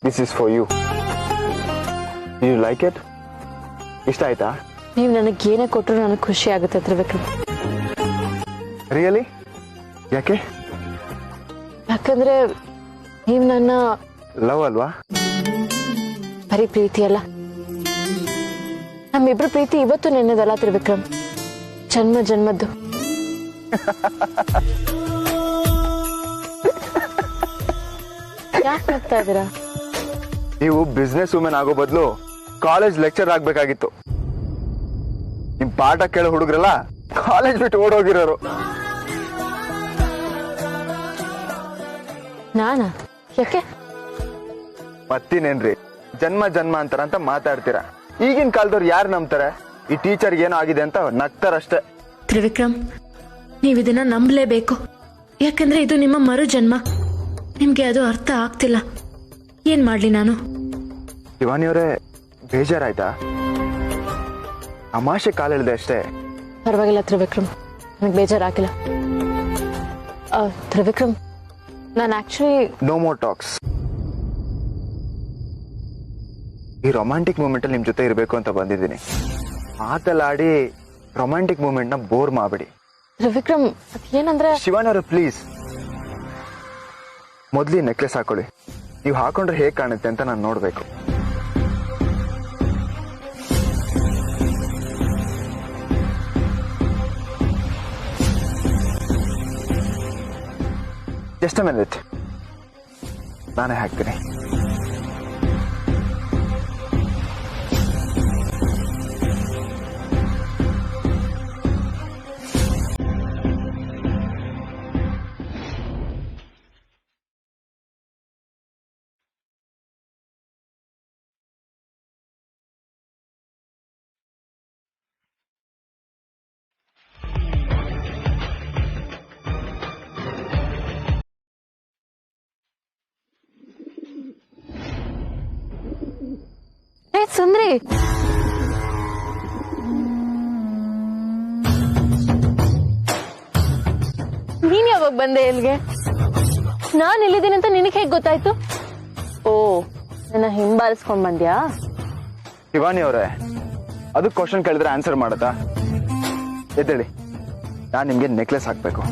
This is for you. Do you like it? ಇಷ್ಟ ಆಯ್ತಾ? ನೀವು ನನಗೆ ಏನೇ ಕೊಟ್ಟರು ನನಗೆ ಖುಷಿ ಆಗುತ್ತೆ ತ್ರಿವಿಕ್ರಮ್. ರಿಯಲಿ? ಯಾಕೆ? ಯಾಕಂದ್ರೆ ನೀವು ನನ್ನ ಲವ್ ಅಲ್ವಾ? ಬರೀ ಪ್ರೀತಿ ಅಲ್ಲ, ನಮ್ಮಿಬ್ರು ಪ್ರೀತಿ ಇವತ್ತು ನೆನ್ನೆದಲ್ಲ ತ್ರಿವಿಕ್ರಮ್, ಜನ್ಮ ಜನ್ಮದ್ದು. ಯಾಕೆ ನಗ್ತಾ ಇದ್ದೀರಾ? ನೀವು ಬಿಸ್ನೆಸ್ ವುಮೆನ್ ಆಗೋ ಬದಲು ಕಾಲೇಜ್ ಲೆಕ್ಚರ್ ಆಗ್ಬೇಕಾಗಿತ್ತು. ನಿಮ್ ಪಾಠ ಕೇಳೋ ಹುಡುಗ್ರಲ್ಲ ಕಾಲೇಜ್ ಬಿಟ್ಟು ಓಡೋಗಿರೋರು. ನಾನಾ? ಯಾಕೆ? ಮತ್ತಿನೇನ್ರಿ, ಜನ್ಮ ಜನ್ಮಾಂತರ ಅಂತ ಮಾತಾಡ್ತೀರಾ. ಈಗಿನ ಕಾಲದವ್ರು ಯಾರು ನಂಬ್ತಾರೆ? ಈ ಟೀಚರ್ ಏನೋ ಆಗಿದೆ ಅಂತ ನಗ್ತಾರಷ್ಟೇ. ತ್ರಿವಿಕ್ರಮ್, ನೀವು ಇದನ್ನ ನಂಬಲೇಬೇಕು. ಯಾಕಂದ್ರೆ ಇದು ನಿಮ್ಮ ಮರು ಜನ್ಮ. ನಿಮ್ಗೆ ಅದು ಅರ್ಥ ಆಗ್ತಿಲ್ಲ. ಏನ್ ಮಾಡ್ಲಿ ನಾನು? ಶಿವಾನಿಯವರೇ, ಬೇಜಾರಾಯ್ತಾ? ಅಮಾಶೆ ಕಾಲಿಳಿದೆ ಅಷ್ಟೇ. ಪರವಾಗಿಲ್ಲ ತ್ರಿವಿಕ್ರಮ್, ನನಗೆ ಬೇಜಾರಾಗಿಲ್ಲ. ತ್ರಿವಿಕ್ರಮ್, ನಾನು ಆಕ್ಚುಲಿ ನೋ ಮೋರ್ ಟಾಕ್ಸ್. ಈ ರೊಮ್ಯಾಂಟಿಕ್ ಮೂಮೆಂಟ್ ಅಲ್ಲಿ ನಿಮ್ ಜೊತೆ ಇರಬೇಕು ಅಂತ ಬಂದಿದ್ದೀನಿ. ಮಾತಲ್ಲಾಡಿ ರೊಮ್ಯಾಂಟಿಕ್ ಮೂಮೆಂಟ್ ನ ಬೋರ್ ಮಾಡ್ಬಿಡಿ. ತ್ರಿವಿಕ್ರಮ್, ಏನಂದ್ರೆ ಶಿವಾನಿಯವರೇ ಪ್ಲೀಸ್, ಮೊದ್ಲಿ ನೆಕ್ಲೆಸ್ ಹಾಕೊಳ್ಳಿ. ನೀವು ಹಾಕೊಂಡ್ರೆ ಹೇಗ್ ಕಾಣುತ್ತೆ ಅಂತ ನಾನು ನೋಡ್ಬೇಕು. ಜಸ್ಟ್ ಅ ಮಿನಿಟ್, ನಾನೇ ಹಾಕ್ತೀನಿ. ಸುಂದ್ರಿ, ನೀನ್ ಯಾವಾಗ ಬಂದೆ ಇಲ್ಲಿಗೆ? ನಾನ್ ಇಲ್ಲಿದ್ದೀನಿ ಅಂತ ನಿನಗೆ ಹೇಗ್ ಗೊತ್ತಾಯ್ತು? ಓ, ನನ್ನ ಹಿಂಬಾಲಿಸ್ಕೊಂಡ್ ಬಂದ್ಯಾ? ಶಿವಾನಿ ಅವರೇ, ಅದು ಕ್ವಶನ್ ಕೇಳಿದ್ರೆ ಆನ್ಸರ್ ಮಾಡತ್ತಾ? ಎದ್ದೇಳಿ, ನಾನ್ ನಿಮ್ಗೆ ನೆಕ್ಲೆಸ್ ಹಾಕ್ಬೇಕು.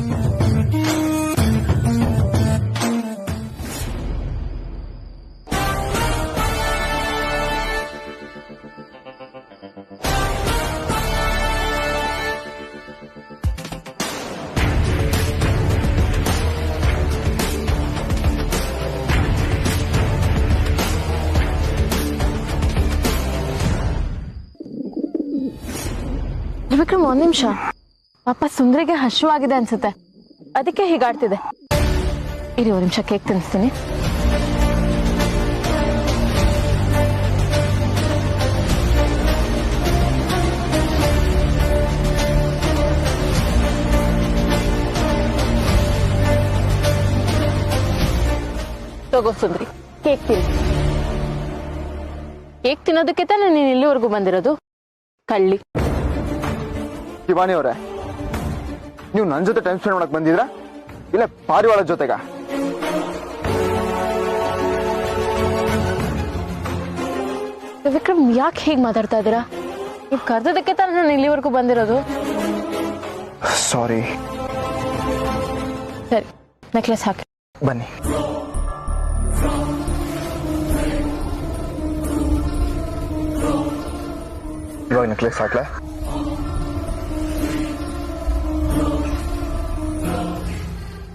ವಿಕ್ರಮ್, ಒಂದ್ ನಿಮಿಷ. ಪಾಪ ಸುಂದ್ರಿಗೆ ಹಸಿವಾಗಿದೆ ಅನ್ಸುತ್ತೆ, ಅದಕ್ಕೆ ಹೀಗಾಡ್ತಿದೆ. ಇರಿ, ಒಂದ್ ನಿಮಿಷ ಕೇಕ್ ತಿನ್ನಿಸ್ತೀನಿ. ತಗೋ ಸುಂದ್ರಿ, ಕೇಕ್ ತಿನ್ನಿ. ಕೇಕ್ ತಿನ್ನೋದಕ್ಕೆ ತಾನೇ ನೀನ್ ಇಲ್ಲಿವರೆಗೂ ಬಂದಿರೋದು, ಕಳ್ಳಿ. ಶಿವಾನಿ ಅವರೇ, ನೀವು ನನ್ನ ಜೊತೆ ಟೈಮ್ ಸ್ಪೆಂಡ್ ಮಾಡಕ್ ಬಂದಿದ್ರಾ ಇಲ್ಲ ಪಾರಿವಾಳ ಜೊತೆಗ? ವಿಕ್ರಮ್, ಯಾಕೆ ಹೀಗೆ ಮಾತಾಡ್ತಾ ಇದ್ದೀರಾ? ನೀವು ಕರೆದಕ್ಕೆ ತಾನೇ ನಾನು ಇಲ್ಲಿವರೆಗೂ ಬಂದಿರೋದು. ಸಾರಿ. ಸರಿ, ನೆಕ್ಲೆಸ್ ಹಾಕಿ. ಬನ್ನಿ. ಇವಾಗ ನೆಕ್ಲೆಸ್ ಹಾಕ್ಲಾ?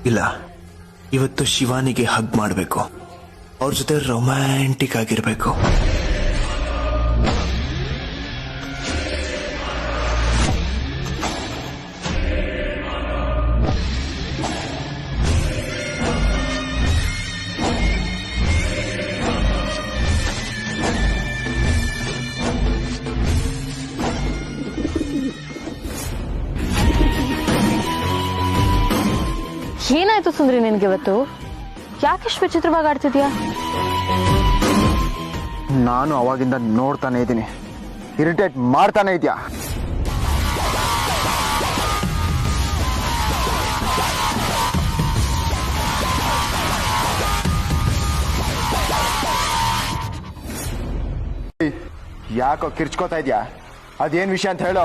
ಇಲ್ಲ, ಇವತ್ತು ಶಿವಾನಿಗೆ ಹಗ್ ಮಾಡಬೇಕು. ಅವ್ರ ಜೊತೆ ರೊಮ್ಯಾಂಟಿಕ್ ಆಗಿರ್ಬೇಕು. ಏನಾಯ್ತು ಸುಂದ್ರಿ ನಿನ್ಗೆ ಇವತ್ತು? ಯಾಕೆಷ್ಟು ವಿಚಿತ್ರವಾಗಿ ಆಡ್ತಿದ್ಯಾ? ನಾನು ಅವಾಗಿಂದ ನೋಡ್ತಾನೆ ಇದ್ದೀನಿ, ಇರಿಟೇಟ್ ಮಾಡ್ತಾನೆ ಇದೆಯಾ? ಯಾಕೋ ಕಿರ್ಚ್ಕೋತಾ ಇದ್ಯಾ? ಅದೇನ್ ವಿಷಯ ಅಂತ ಹೇಳೋ.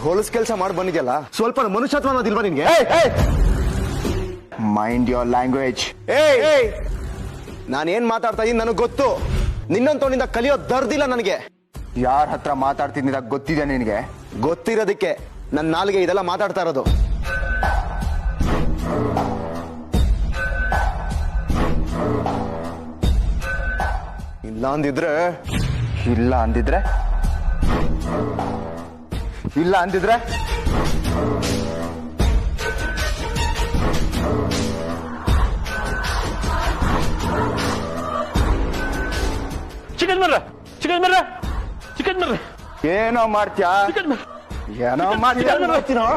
ಹೊಲಸ್ ಕೆಲಸ ಮಾಡಿ ಬಂದಿದ್ಯಲ್ಲ, ಸ್ವಲ್ಪ ಮನುಷ್ಯತ್ವ ಅನ್ನೋದಿಲ್ವಾ ನಿನ್ಗೆ? Mind your language. ನಾನೇನ್ ಮಾತಾಡ್ತಾ ಇದ್ದೀನಿ ನನಗೆ ಗೊತ್ತು. ನಿನ್ನಂತವನಿಂದ ಕಲಿಯೋ ದರ್ದಿಲ್ಲ ನನಗೆ. ಯಾರ ಹತ್ರ ಮಾತಾಡ್ತಿದ್ದ ಗೊತ್ತಿದೆ ನಿನಗೆ? ಗೊತ್ತಿರೋದಕ್ಕೆ ನನ್ನ ನಾಲ್ಗೆ ಇದೆಲ್ಲ ಮಾತಾಡ್ತಾ ಇರೋದು. ಇಲ್ಲ ಅಂದಿದ್ರೆ ಇಲ್ಲ ಅಂದಿದ್ರೆ ಇಲ್ಲ ಅಂದಿದ್ರೆ ಚಿಕನ್ ಮರ್ರ ಏನೋ ಮಾಡ್ತ್ಯಾ? ಏನೋ ಮಾಡ್ತೀನೋ.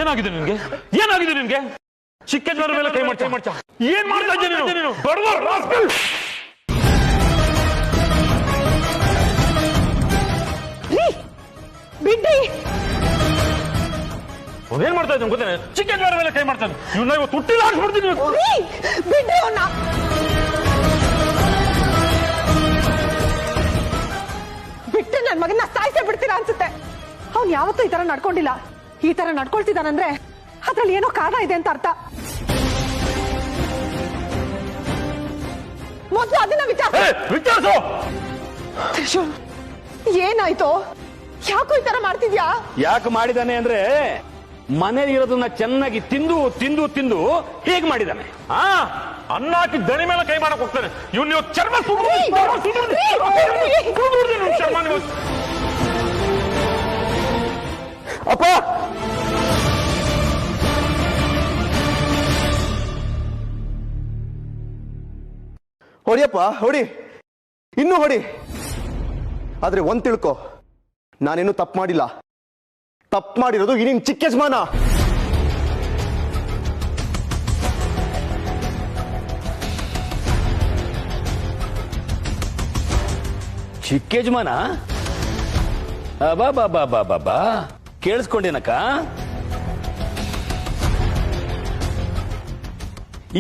ಏನಾಗಿದೆ ನಿನ್ಗೆ? ಚಿಕನ್ ಮರ ಮೇಲೆ ಕೈ ಮಾಡ್ತಾ ಏನ್ ಮಾಡ್ತಾ ಇದ್ದೀನಿ ನೀನು? ಬಡವ ರಾಸ್ಕಲ್! ಬಿಡ್ರಿ. ಏನ್ ಮಾಡ್ತಾ ಇದ್ದೀನಿ ಗೊತ್ತೇನೆ? ಚಿಕನ್ ಮರ ಮೇಲೆ ಕೈ ಮಾಡ್ತಾನೆ. ಇವ್ನ ಇವತ್ತು ಹುಟ್ಟಿಲ್ಲ ಹಾಕ್ಬಿಡ್ತೀನಿ. ಬಿಡ್ರಿ ಅವನ್ನ. ಬಿಟ್ರೆ ನನ್ ಮಗನ ಸಾಯಿಸೇ ಬಿಡ್ತೀರಾ ಅನ್ಸುತ್ತೆ. ಅವ್ನು ಯಾವತ್ತೂ ಈ ತರ ನಡ್ಕೊಂಡಿಲ್ಲ. ಈ ತರ ನಡ್ಕೊಳ್ತಿದ್ದಾನಂದ್ರೆ ಅದ್ರಲ್ಲಿ ಏನೋ ಕಾರಣ ಇದೆ ಅಂತ ಅರ್ಥ. ಮೊದಲು ಅದನ್ನ ವಿಚಾರಿಸು. ತ್ರಿಶೂಲ್, ಏನಾಯ್ತು? ಯಾಕೋ ಈ ತರ ಮಾಡ್ತಿದ್ಯಾ? ಯಾಕೆ ಮಾಡಿದಾನೆ ಅಂದ್ರೆ ಮನೇಲಿ ಇರೋದನ್ನ ಚೆನ್ನಾಗಿ ತಿಂದು ತಿಂದು ತಿಂದು ಹೇಗೆ ಮಾಡಿದಾನೆ. ಅನ್ನ ಹಾಕಿ ದಣಿ ಮೇಲೆ ಕೈ ಮಾಡಕ್ ಹೋಗ್ತಾನೆ. ನೀವು ಚರ್ಮ ಅಪ್ಪ, ಹೊಡಿಯಪ್ಪ, ಹೊಡಿ, ಇನ್ನೂ ಹೊಡಿ. ಆದ್ರೆ ಒಂದ್ ತಿಳ್ಕೊ, ನಾನೇನು ತಪ್ಪು ಮಾಡಿಲ್ಲ. ತಪ್ಪು ಮಾಡಿರೋದು ಈ ನಿನ್ ಚಿಕ್ಕ ಯಜಮಾನ. ಚಿಕ್ಕ ಯಜಮಾನ? ಬಾ ಬಾ ಬಾ ಬಾ ಬಾ ಬಾ, ಕೇಳಿಸ್ಕೊಂಡೇನಕ್ಕ?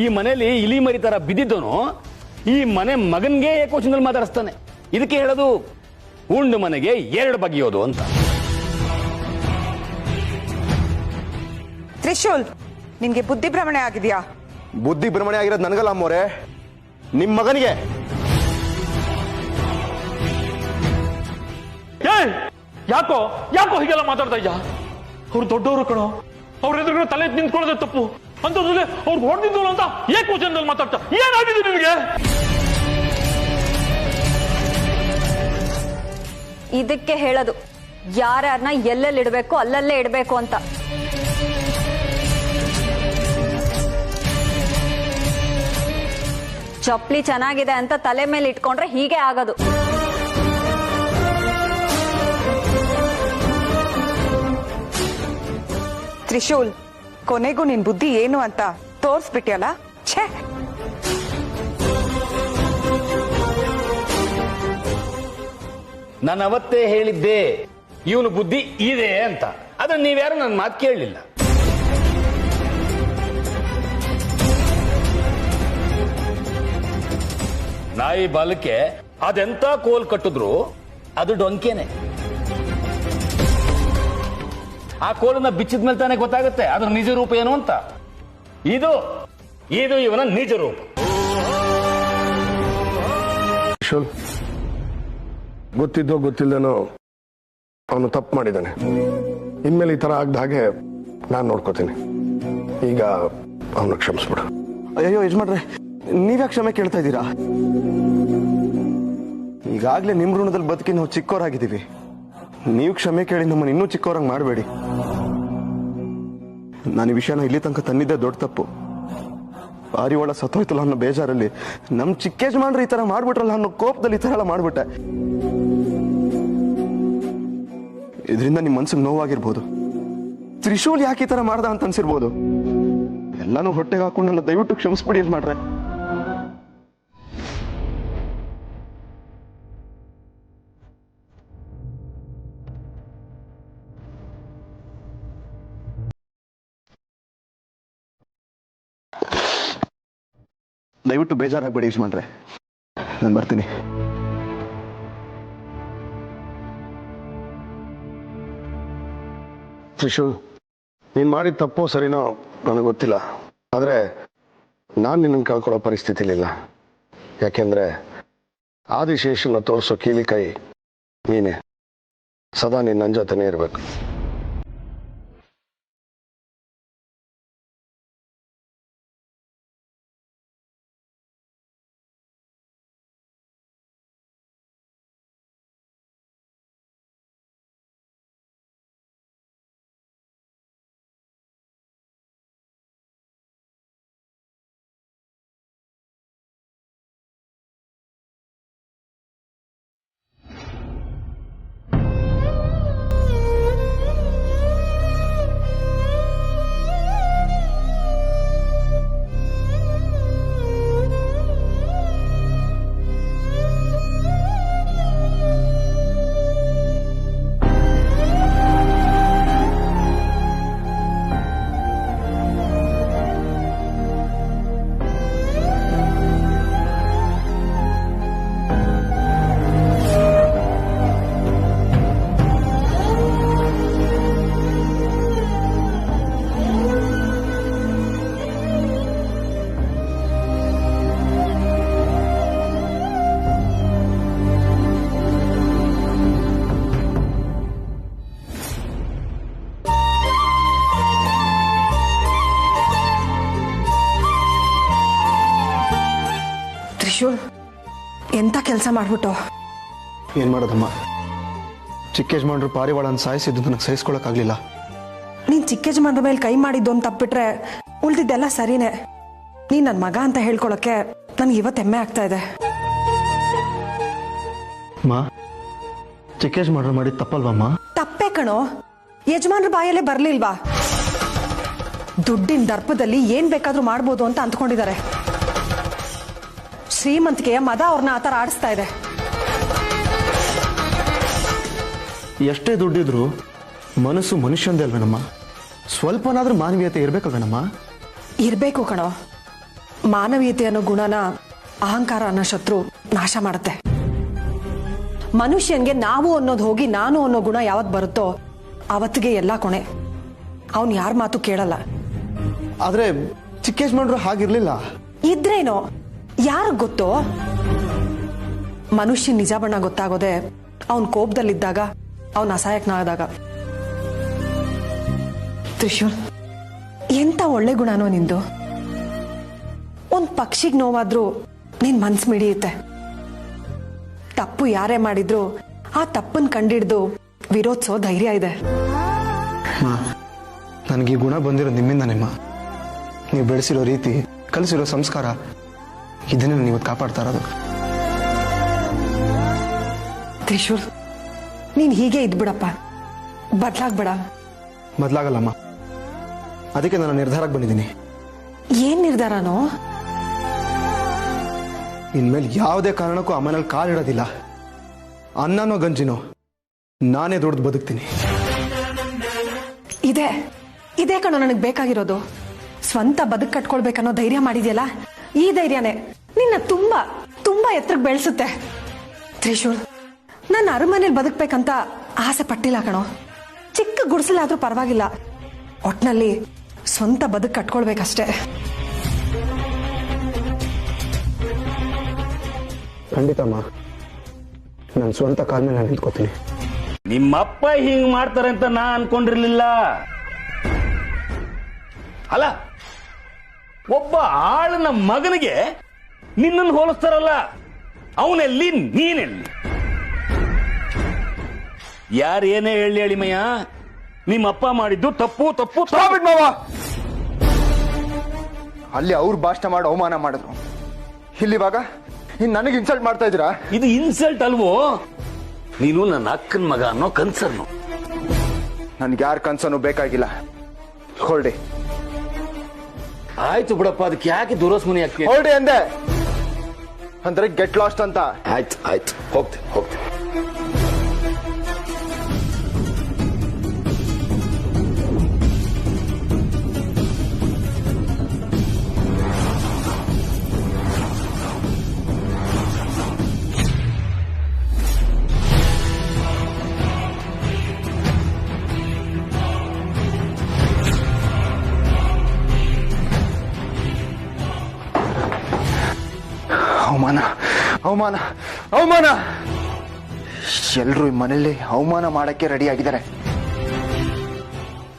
ಈ ಮನೇಲಿ ಇಲಿ ಮರಿ ತರ ಬಿದ್ದಿದ್ದವನು ಈ ಮನೆ ಮಗನ್ಗೆ ಏಕವಚನದಲ್ಲಿ ಮಾತಾಡಿಸ್ತಾನೆ. ಇದಕ್ಕೆ ಹೇಳೋದು ಉಂಡು ಮನೆಗೆ ಎರಡು ಬಗೆಯೋದು ಅಂತ. ತ್ರಿಶೂಲ್, ನಿನ್ಗೆ ಬುದ್ಧಿ ಭ್ರಮಣೆ ಆಗಿದ್ಯಾ? ಬುದ್ಧಿ ಭ್ರಮಣೆ ಆಗಿರೋದು ನನಗಲ್ಲ ಅಮ್ಮೋರೆ, ನಿಮ್ ಮಗನಿಗೆ. ಯಾಕೋ ಹೀಗೆಲ್ಲ ಮಾತಾಡ್ತಾ ಇದ್ಯಾ? ಅವ್ರು ದೊಡ್ಡವರು ಕಣೋ. ಅವ್ರ ಎದುರುಗಡೆ ತಲೆ ನಿಂತ್ಕೊಳ್ಳೋದೇ ತಪ್ಪು ಅಂತಂದ್ರೆ ಅವ್ರು ಹೊಡೆದಿದ್ದು ಅಂತ ಏಕವಚನದಲ್ಲಿ ಮಾತಾಡ್ತಾ. ಏನಾಗಿದೆ ನಿಮಗೆ? ಇದಕ್ಕೆ ಹೇಳೋದು ಯಾರ್ಯಾರನ್ನ ಎಲ್ಲೆಲ್ಲಿ ಇಡಬೇಕು ಅಲ್ಲಲ್ಲೇ ಇಡಬೇಕು ಅಂತ. ಚಪ್ಪಲಿ ಚೆನ್ನಾಗಿದೆ ಅಂತ ತಲೆ ಮೇಲೆ ಇಟ್ಕೊಂಡ್ರೆ ಹೀಗೆ ಆಗೋದು. ತ್ರಿಶೂಲ್, ಕೊನೆಗೂ ನಿನ್ ಬುದ್ಧಿ ಏನು ಅಂತ ತೋರ್ಸ್ಬಿಟ್ಯಲ್ಲ. ಛೇ, ನಾನು ಅವತ್ತೇ ಹೇಳಿದ್ದೆ ಇವನು ಬುದ್ಧಿ ಇದೆ ಅಂತ. ಆದ್ರೆ ನೀವ್ಯಾರು ನನ್ನ ಮಾತು ಕೇಳಲಿಲ್ಲ. ನಾಯಿ ಬಾಲಕ್ಕೆ ಅದೆಂತ ಕೋಲ್ ಕಟ್ಟಿದ್ರು ಅದು ಡೊಂಕೆನೆ. ಆ ಕೋಲನ್ನ ಬಿಚ್ಚಿದ ಮೇಲೆ ತಾನೇ ಗೊತ್ತಾಗುತ್ತೆ ಅದ್ರ ನಿಜ ರೂಪ ಏನು ಅಂತ. ಇದು ಇದು ಇವನ ನಿಜ ರೂಪ. ಗೊತ್ತಿದ್ದೋ ಗೊತ್ತಿಲ್ಲದೇನೋ ಅವನು ತಪ್ಪು ಮಾಡಿದ್ದಾನೆ. ಇನ್ಮೇಲೆ ಈ ತರ ಆಗದ ಹಾಗೆ ನಾನು ನೋಡ್ಕೋತೀನಿ. ಈಗ ಅವನ ಕ್ಷಮಿಸ್ಬಿಡು. ಅಯ್ಯೋ ಯಜಮಾನ್ರೆ, ನೀವ್ಯಾಕೆ ಕ್ಷಮೆ ಕೇಳ್ತಾ ಇದ್ದೀರಾ? ಈಗಾಗ್ಲೇ ನಿಮ್ ಋಣದಲ್ಲಿ ಬದುಕಿ ನಾವು ಚಿಕ್ಕವರಾಗಿದ್ದೀವಿ. ನೀವು ಕ್ಷಮೆ ಕೇಳಿ ನಮ್ಮನ್ನು ಇನ್ನೂ ಚಿಕ್ಕವರಾಗಿ ಮಾಡಬೇಡಿ. ನಾನು ಈ ವಿಷಯನ ಇಲ್ಲಿ ತನಕ ತಂದಿದ್ದೆ ದೊಡ್ಡ ತಪ್ಪು. ಪಾರಿವಾಳ ಸತ್ತೋಯ್ತಲ್ಲ ಅನ್ನೋ ಬೇಜಾರಲ್ಲಿ ನಮ್ ಚಿಕ್ಕ ಯಜಮಾನ್ರು ಈ ತರ ಮಾಡ್ಬಿಟ್ರಲ್ಲ ಅನ್ನೋ ಕೋಪದಲ್ಲಿ ಈ ತರ ಎಲ್ಲ ಮಾಡ್ಬಿಟ್ಟೆ. ಇದರಿಂದ ನಿಮ್ ಮನ್ಸಿಗೆ ನೋವಾಗಿರ್ಬೋದು. ತ್ರಿಶೂಲ್ ಯಾಕೆ ಈ ತರ ಮಾಡ್ದ ಅಂತ ಅನ್ಸಿರ್ಬೋದು. ಎಲ್ಲಾನು ಹೊಟ್ಟೆಗೆ ಹಾಕೊಂಡು ನನ್ನ ದಯವಿಟ್ಟು ಕ್ಷಮಿಸ್ಬಿಡಿ ಯಜಮಾನ್ರೆ. ದಯವಿಟ್ಟು ಬೇಜಾರಾಗ್ಬೇಡಿ ಯಜಮಾನ್ರೆ, ನಾನು ಬರ್ತೀನಿ. ತ್ರಿಶೂಲ್, ನೀನ್ ಮಾಡಿದ ತಪ್ಪೋ ಸರಿನೋ ನನಗೆ ಗೊತ್ತಿಲ್ಲ. ಆದ್ರೆ ನಾನು ನಿನ್ನನ್ನು ಕಳ್ಕೊಳ್ಳೋ ಪರಿಸ್ಥಿತಿಲಿಲ್ಲ. ಯಾಕೆಂದ್ರೆ ಆದಿಶೇಷನ ತೋರಿಸೋ ಕೀಲಿಕೈ ನೀನೆ. ಸದಾ ನೀನ್ ನನ್ನ ಜೊತೆನೇ ಇರಬೇಕು. ಎಂತ ಕೆಲಸ ಮಾಡ್ಬಿಟ್ಟು. ಏನ್ ಮಾಡೋದಮ್ಮ, ಚಿಕ್ಕ ಯಜಮಾನ್ರು ಪಾರಿವಾಳನ ಸಾಯಿಸಿದ್ದು ನನಗೆ ಸಹಿಸ್ಕೊಳಕ್ಕಾಗ್ಲಿಲ್ಲ. ನೀನ್ ಚಿಕ್ಕ ಯಜಮಾನ್ರ ಮೇಲೆ ಕೈ ಮಾಡಿದ್ದು ಅಂತ ತಪ್ಪಿಟ್ರೆ ಉಳ್ದಿದ್ದೆಲ್ಲ ಸರಿನೇ. ನೀನ್ ನನ್ನ ಮಗ ಅಂತ ಹೇಳ್ಕೊಳಕ್ಕೆ ನನ್ಗೆ ಇವತ್ತು ಹೆಮ್ಮೆ ಆಗ್ತಾ ಇದೆ. ಚಿಕ್ಕ ಯಜಮಾನ್ರು ಮಾಡಿದ್ ತಪ್ಪಲ್ವಮ್ಮ? ತಪ್ಪೇ ಕಣೋ, ಯಜಮಾನ್ರ ಬಾಯಲ್ಲೇ ಬರ್ಲಿಲ್ವಾ? ದುಡ್ಡಿನ ದರ್ಪದಲ್ಲಿ ಏನ್ ಬೇಕಾದ್ರೂ ಮಾಡ್ಬೋದು ಅಂತ ಅಂದ್ಕೊಂಡಿದ್ದಾರೆ. ಶ್ರೀಮಂತಿಕೆಯ ಮದ ಅವ್ರನ್ನ ಆತರ ಆಡಿಸ್ತಾ ಇದೆ. ಎಷ್ಟೇ ದುಡ್ಡಿದ್ರು ಮನಸ್ಸು ಮನುಷ್ಯಂದೇ ಅಲ್ವೇನಮ್ಮ? ಸ್ವಲ್ಪನಾದ್ರೂ ಮಾನವೀಯತೆ ಇರ್ಬೇಕಲ್ವೇನಮ್ಮ? ಇರ್ಬೇಕು ಕಣೋ. ಮಾನವೀಯತೆ ಅನ್ನೋ ಗುಣನ ಅಹಂಕಾರ ಅನ್ನೋ ಶತ್ರು ನಾಶ ಮಾಡುತ್ತೆ. ಮನುಷ್ಯನ್ಗೆ ನಾವು ಅನ್ನೋದು ಹೋಗಿ ನಾನು ಅನ್ನೋ ಗುಣ ಯಾವತ್ ಬರುತ್ತೋ ಅವತ್ತಿಗೆ ಎಲ್ಲ ಕೊನೆ. ಅವನ್ ಯಾರ ಮಾತು ಕೇಳಲ್ಲ. ಆದ್ರೆ ಚಿಕ್ಕ ಯಜಮಾನ್ರು ಹಾಗಿರ್ಲಿಲ್ಲ. ಇದ್ರೇನೋ, ಯಾರಿಗ್ ಗೊತ್ತೋ? ಮನುಷ್ಯ ನಿಜ ಬಣ್ಣ ಗೊತ್ತಾಗೋದೆ ಅವನ್ ಕೋಪದಲ್ಲಿದ್ದಾಗ, ಅವನ್ ಅಸಹಾಯಕನಾದಾಗ. ತ್ರಿಶೂಲ್, ಎಂತ ಒಳ್ಳೆ ಗುಣನೋ ನಿಂದು. ಒಂದ್ ಪಕ್ಷಿಗ್ ನೋವಾದ್ರೂ ನಿನ್ ಮನ್ಸ್ ಮಿಡಿಯುತ್ತೆ. ತಪ್ಪು ಯಾರೇ ಮಾಡಿದ್ರು ಆ ತಪ್ಪನ್ ಕಂಡಿಡ್ದು ವಿರೋಧಿಸೋ ಧೈರ್ಯ ಇದೆ. ನನಗೆ ಈ ಗುಣ ಬಂದಿರೋ ನಿಮ್ಮಿಂದನೇಮ್ಮ. ನೀವು ಬೆಳೆಸಿರೋ ರೀತಿ, ಕಲಿಸಿರೋ ಸಂಸ್ಕಾರ, ಇದನ್ನ ನೀವು ಕಾಪಾಡ್ತಾ ಇರೋದು. ತ್ರಿಶೂಲ್, ನೀನ್ ಹೀಗೆ ಇದ್ಬಿಡಪ್ಪ, ಬದ್ಲಾಗ್ಬೇಡ. ಬದ್ಲಾಗಲ್ಲಮ್ಮ, ಅದಕ್ಕೆ ನಾನು ನಿರ್ಧಾರಕ್ಕೆ ಬಂದಿದ್ದೀನಿ. ಏನ್ ನಿರ್ಧಾರನೋ? ಇನ್ಮೇಲೆ ಯಾವುದೇ ಕಾರಣಕ್ಕೂ ಅಮ್ಮನಲ್ಲಿ ಕಾಲಿಡೋದಿಲ್ಲ. ಅನ್ನನೋ ಗಂಜಿನೋ ನಾನೇ ದುಡ್ದು ಬದುಕ್ತೀನಿ. ಇದೇ ಕಣೋ ನನಗೆ ಬೇಕಾಗಿರೋದು. ಸ್ವಂತ ಬದುಕು ಕಟ್ಕೊಳ್ಬೇಕನ್ನೋ ಧೈರ್ಯ ಮಾಡಿದ್ಯಲ್ಲ, ಈ ಧೈರ್ಯನೇ ನಿನ್ನ ತುಂಬಾ ತುಂಬಾ ಎತ್ತರಕ್ಕೆ ಬೆಳೆಸುತ್ತೆ. ತ್ರಿಶೂಲ್, ನನ್ನ ಅರಮನೇಲಿ ಬದುಕ್ಬೇಕಂತ ಆಸೆ ಪಟ್ಟಿಲ್ಲ ಕಣೋ. ಚಿಕ್ಕ ಗುಡಿಸಲಾದ್ರೂ ಪರವಾಗಿಲ್ಲ, ಒಟ್ನಲ್ಲಿ ಸ್ವಂತ ಬದುಕು ಕಟ್ಕೊಳ್ಬೇಕಷ್ಟೇ. ಖಂಡಿತಮ್ಮ, ನನ್ನ ಸ್ವಂತ ಕಾಲ ಮೇಲೆ ನಾನು ನಿಂತ್ಕೋತೀನಿ. ನಿಮ್ಮಪ್ಪ ಹಿಂಗ್ ಮಾಡ್ತಾರೆ ಅಂತ ನಾ ಅನ್ಕೊಂಡಿರ್ಲಿಲ್ಲ. ಅಲ್ಲ, ಒಬ್ಬ ಆಳನ ಮಗನಿಗೆ ನಿನ್ನನ್ನು ಹೋಲಿಸ್ತಾರಲ್ಲ, ಅವನೆಲ್ಲಿ ನೀನೆಲ್ಲಿ? ಯಾರೇನೇ ಹೇಳಿ ಹೇಳಿಮಯ್ಯ, ನಿಮ್ಮಪ್ಪ ಮಾಡಿದ್ದು ತಪ್ಪು ತಪ್ಪು ತಪ್ಪು. ಮಾವ, ಅಲ್ಲಿ ಅವ್ರು ಭಾಷಣ ಮಾಡಿ ಅವಮಾನ ಮಾಡಿದ್ರು, ಇಲ್ಲಿವಾಗ ನನಗೆ ಇನ್ಸಲ್ಟ್ ಮಾಡ್ತಾ ಇದ್ದೀರಾ? ಇದು ಇನ್ಸಲ್ಟ್ ಅಲ್ವೋ? ನೀನು ನನ್ನ ಅಕ್ಕನ ಮಗ ಅನ್ನೋ ಕನ್ಸರ್ನು. ನನ್ಗೆ ಯಾರ ಕನ್ಸನ್ನು ಬೇಕಾಗಿಲ್ಲ, ಹೊರಡಿ. ಆಯ್ತು ಬಿಡಪ್ಪ, ಅದಕ್ಕೆ ಯಾಕೆ ದುರಸ್ಮನಿ ಹಾಕಿ? ಹೊರಡಿ ಅಂದೆ ಅಂದ್ರೆ ಗೆಟ್ ಲಾಸ್ಟ್ ಅಂತ. ಆಯ್ತು ಆಯ್ತು, ಹೋಗ್ತೀನಿ ಹೋಗ್ತೀನಿ. ಅವಮಾನ ಅವಮಾನ ಅವಮಾನ, ಎಲ್ರು ಈ ಮನೇಲಿ ಅವಮಾನ ಮಾಡಕ್ಕೆ ರೆಡಿ ಆಗಿದ್ದಾರೆ.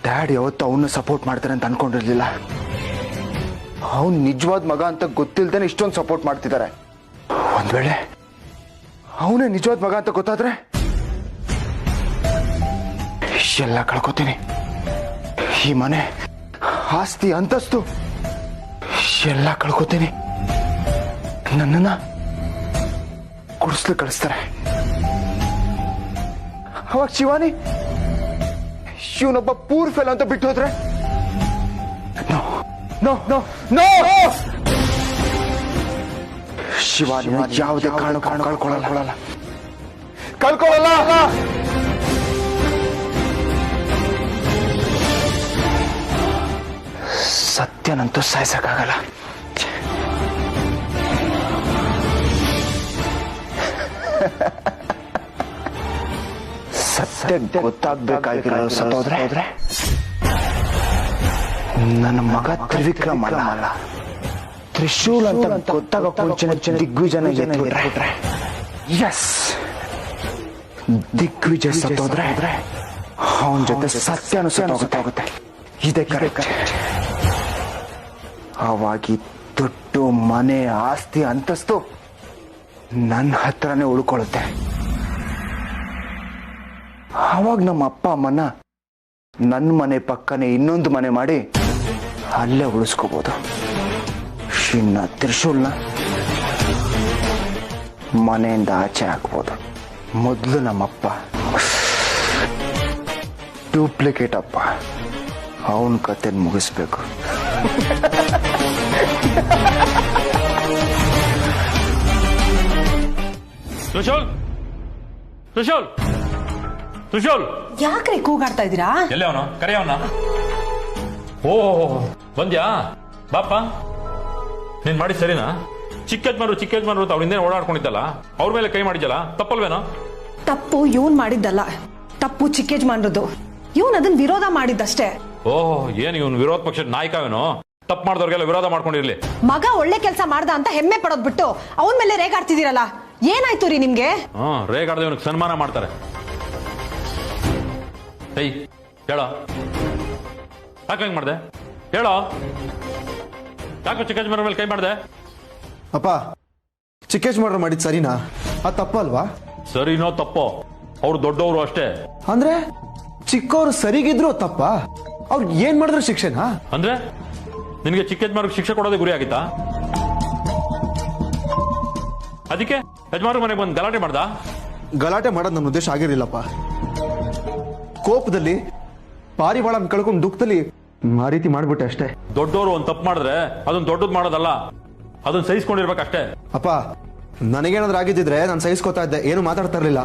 ಡ್ಯಾಡ್ ಯಾವತ್ತು ಅವನ್ನ ಸಪೋರ್ಟ್ ಮಾಡ್ತಾರೆ ಅಂತ ಅನ್ಕೊಂಡಿರ್ಲಿಲ್ಲ. ಅವನ್ ನಿಜವಾದ ಮಗ ಅಂತ ಗೊತ್ತಿಲ್ದೇನೆ ಇಷ್ಟೊಂದು ಸಪೋರ್ಟ್ ಮಾಡ್ತಿದ್ದಾರೆ. ಒಂದ್ ವೇಳೆ ಅವನೇ ನಿಜವಾದ ಮಗ ಅಂತ ಗೊತ್ತಾದ್ರೆ ಎಲ್ಲ ಕಳ್ಕೊತೀನಿ. ಈ ಮನೆ, ಆಸ್ತಿ, ಅಂತಸ್ತು ಎಲ್ಲ ಕಳ್ಕೊತೀನಿ. ನನ್ನನ್ನ ಕುಡಿಸ್ಲು ಕಳಿಸ್ತಾರೆ. ಅವಾಗ ಶಿವಾನಿ ಇವನೊಬ್ಬ ಪೂರ್ ಫೆಲ್ ಅಂತ ಬಿಟ್ಟು ಹೋದ್ರೆ, no no no no, Shivani ಯಾವುದೇ ಕಾರಣ ಕಳ್ಕೊಳ್ಳಲ್ಲ. ಸತ್ಯನಂತೂ ಸಾಯಿಸಕ್ಕಾಗಲ್ಲ. ಸತ್ಯ ಗೊತ್ತಾಗ್ಬೇಕಾಗಿರೋ ಸತ್ತೋದ್ರೆ ನನ್ನ ಮಗ ತ್ರಿವಿಕ್ರಮ್ ಅಲ್ಲ, ತ್ರಿಶೂಲ್ ಅಂತ ಗೊತ್ತಾಗೋ ಮುಂಚೆ ದಿಗ್ವಿಜಯನ ಗೆದ್ಬಿಟ್ರೆ, ಎಸ್, ದಿಗ್ವಿಜಯ್ ಸತ್ತೋದ್ರೆ ಅವನ ಜೊತೆ ಸತ್ಯನೂ ಸತ್ತೋಗುತ್ತೆ. ಇದೇ ಕರೆಕ್ಟ್. ಅವಾಗಿ ದುಡ್ಡು, ಮನೆ, ಆಸ್ತಿ, ಅಂತಸ್ತು ನನ್ನ ಹತ್ರನೇ ಉಳ್ಕೊಳ್ಳುತ್ತೆ. ಆವಾಗ ನಮ್ಮ ಅಪ್ಪ ಅಮ್ಮನ ನನ್ನ ಮನೆ ಪಕ್ಕನೆ ಇನ್ನೊಂದು ಮನೆ ಮಾಡಿ ಅಲ್ಲೇ ಉಳಿಸ್ಕೋಬಹುದು. ಇನ್ನ ತ್ರಿಶೂಲ್ನ ಮನೆಯಿಂದ ಆಚೆ ಹಾಕ್ಬೋದು. ಮೊದಲು ನಮ್ಮಪ್ಪ ಡೂಪ್ಲಿಕೇಟ್ ಅಪ್ಪ, ಅವನ ಕತೆ ಮುಗಿಸ್ಬೇಕು. ತ್ರಿಶೂಲ್, ತ್ರಿಶೂಲ್, ತ್ರಿಶೂಲ್, ಯಾಕ್ರೆ ಕೂಗಾಡ್ತಾ ಇದ್ದೀರಾ? ಎಲ್ಲೇ ಅವನು? ಕರೆಯವನ. ಓ ಬಂದ್ಯಾ? ಬಾಪ, ನೀನ್ ಮಾಡಿ ಸರಿನಾ? ಚಿಕ್ಕ ಯಜಮಾನ್ರು ಅಂತ ಅವ್ರ ಹಿಂದೆ ಓಡಾಡ್ಕೊಂಡಿದ್ದಲ್ಲ, ಅವ್ರ ಮೇಲೆ ಕೈ ಮಾಡಿದ್ಯಲ್ಲ, ತಪ್ಪಲ್ವೇನೋ? ತಪ್ಪು ಇವನ್ ಮಾಡಿದ್ದಲ್ಲ, ತಪ್ಪು ಚಿಕ್ಕ ಯಜಮಾನ್ರದ್ದು. ಇವನ್ ಅದನ್ನ ವಿರೋಧ ಮಾಡಿದ್ದಷ್ಟೇ. ಓಹೋ, ಏನ್ ಇವನ್ ವಿರೋಧ ಪಕ್ಷದ ನಾಯಕವೇನೋ? ತಪ್ಪು ಮಾಡಿದವ್ರಿಗೆಲ್ಲ ವಿರೋಧ ಮಾಡ್ಕೊಂಡಿರ್ಲಿ. ಮಗ ಒಳ್ಳೆ ಕೆಲಸ ಮಾಡ್ದ ಅಂತ ಹೆಮ್ಮೆ ಪಡೋದ್ ಬಿಟ್ಟು ಅವನ್ ಮೇಲೆ ರೇಗಾಡ್ತಿದ್ದೀರಲ್ಲ, ಏನಾಯ್ತು ರೀ ನಿಮ್ಗೆ? ರೇಗಾಡ್ದೆ ಇವನಿಗೆ ಸನ್ಮಾನ ಮಾಡ್ತಾರೆ. ಏಯ್ ಹೇಳೋ, ಯಾಕೆ ಹೆಂಗ್ ಮಾಡ್ದೆ? ಹೇಳೋ, ಯಾಕೆ ಚಿಕ್ಕ ಯಜಮಾನ್ರ ಮೇಲೆ ಕೈ ಮಾಡ್ದೆ? ಅಪ್ಪ, ಚಿಕ್ಕ ಯಜಮಾನ್ರು ಮಾಡಿದ್ ಸರಿನಾ? ಅದು ತಪ್ಪಲ್ವಾ? ಸರಿನೋ ತಪ್ಪೋ, ಅವ್ರು ದೊಡ್ಡವರು ಅಷ್ಟೇ. ಅಂದ್ರೆ ಚಿಕ್ಕವ್ರು ಸರಿಗಿದ್ರು ತಪ್ಪ? ಅವ್ರು ಏನ್ ಮಾಡಿದ್ರು ಶಿಕ್ಷೆನಾ? ಅಂದ್ರೆ ನಿನಗೆ ಚಿಕ್ಕ ಯಜಮಾನ್ರಿಗೆ ಶಿಕ್ಷೆ ಕೊಡೋದೇ ಗುರಿ ಆಗಿತ್ತಾ? ಅದಕ್ಕೆ ಯಜಮಾನ್ರ ಮನೆಗೆ ಬಂದು ಗಲಾಟೆ ಮಾಡ್ದ? ಗಲಾಟೆ ಮಾಡೋದು ನನ್ನ ಉದ್ದೇಶ ಆಗಿರ್ಲಿಲ್ಲಪ್ಪ. ಕೋಪದಲ್ಲಿ ಪಾರಿವಾಳ ಕಳ್ಕೊಂಡು ದುಃಖದಲ್ಲಿ ಆ ರೀತಿ ಮಾಡ್ಬಿಟ್ಟೆ ಅಷ್ಟೇ. ದೊಡ್ಡವರು ಒಂದ್ ತಪ್ಪು ಮಾಡಿದ್ರೆ ಅದನ್ನ ದೊಡ್ಡದ್ ಮಾಡೋದಲ್ಲ, ಅದನ್ನ ಸಹಿಸ್ಕೊಂಡಿರ್ಬೇಕಷ್ಟೇ. ಅಪ್ಪ, ನನಗೇನಾದ್ರೂ ಆಗಿದ್ದಿದ್ರೆ ನಾನು ಸಹಿಸ್ಕೋತಾ ಇದ್ದೆ, ಏನು ಮಾತಾಡ್ತಾ ಇರ್ಲಿಲ್ಲ.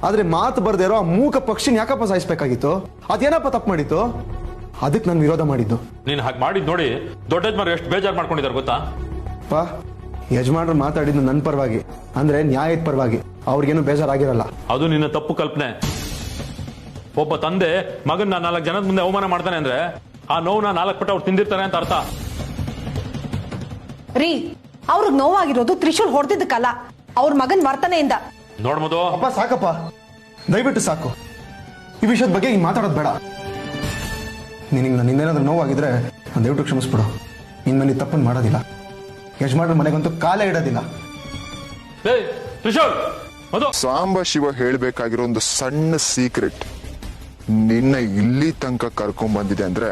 ಆದ್ರೆ ಮಾತು ಬರ್ದೇ ಇರೋ ಆ ಮೂಕ ಪಕ್ಷಿನ ಯಾಕಪ್ಪ ಸಾಯಿಸ್ಬೇಕಾಗಿತ್ತು? ಅದೇನಪ್ಪ ತಪ್ಪು ಮಾಡಿತ್ತು? ಅದಕ್ಕೆ ನಾನು ವಿರೋಧ ಮಾಡಿದ್ದು. ನೀನ್ ಹಾಗೆ ಮಾಡಿದ್ ನೋಡಿ ದೊಡ್ಡ ಯಜಮಾನ್ರು ಎಷ್ಟು ಬೇಜಾರು ಮಾಡ್ಕೊಂಡಿದ್ದಾರೆ ಗೊತ್ತಾ? ಅಪ್ಪ, ಯಜಮಾನ್ರು ಮಾತಾಡಿದ್ದು ನನ್ನ ಪರವಾಗಿ, ಅಂದ್ರೆ ನ್ಯಾಯದ ಪರವಾಗಿ. ಅವ್ರಿಗೇನು ಬೇಜಾರಾಗಿರಲ್ಲ. ಅದು ನಿನ್ನ ತಪ್ಪು ಕಲ್ಪನೆ. ಒಬ್ಬ ತಂದೆ ಮಗನ್ನ 4 ಜನದ ಮುಂದೆ ಅವಮಾನ ಮಾಡ್ತಾನೆ ಅಂದ್ರೆ ಆ ನೋವನ್ನ 4 ಪಟ್ಟು ಅವ್ರು ತಿಂದಿರ್ತಾರೆ ಅಂತ ಅರ್ಥ. ರೀ, ಅವ್ರಿಗೆ ನೋವಾಗಿರೋದು ತ್ರಿಶೂಲ್ ಹೊಡೆದಿದ್ದಕ್ಕಲ್ಲ, ಅವ್ರ ಮಗನ್ ವರ್ತನೆಯಿಂದ. ನೋಡ್ಬೋದು. ಅಪ್ಪ ಸಾಕಪ್ಪ, ದಯವಿಟ್ಟು ಸಾಕು. ಈ ವಿಷಯದ ಬಗ್ಗೆ ಈಗ ಮಾತಾಡೋದು ಬೇಡ. ನಿನಗೆ ನನ್ನಿಂದೇನಾದ್ರೂ ನೋವಾಗಿದ್ರೆ ದಯವಿಟ್ಟು ಕ್ಷಮಿಸ್ಬಿಡು. ಇನ್ಮೇಲೆ ಈ ತಪ್ಪನ್ನು ಮಾಡೋದಿಲ್ಲ. ಯಜಮಾನ್ರ ಮನೆಗಂತೂ ಕಾಲೇ ಇಡೋದಿಲ್ಲ. ಸಾಂಬ ಶಿವ ಹೇಳ್ಬೇಕಾಗಿರೋ ಒಂದು ಸಣ್ಣ ಸೀಕ್ರೆಟ್ ನಿನ್ನ ಇಲ್ಲಿ ತನಕ ಕರ್ಕೊಂಡ್ ಬಂದಿದೆ ಅಂದ್ರೆ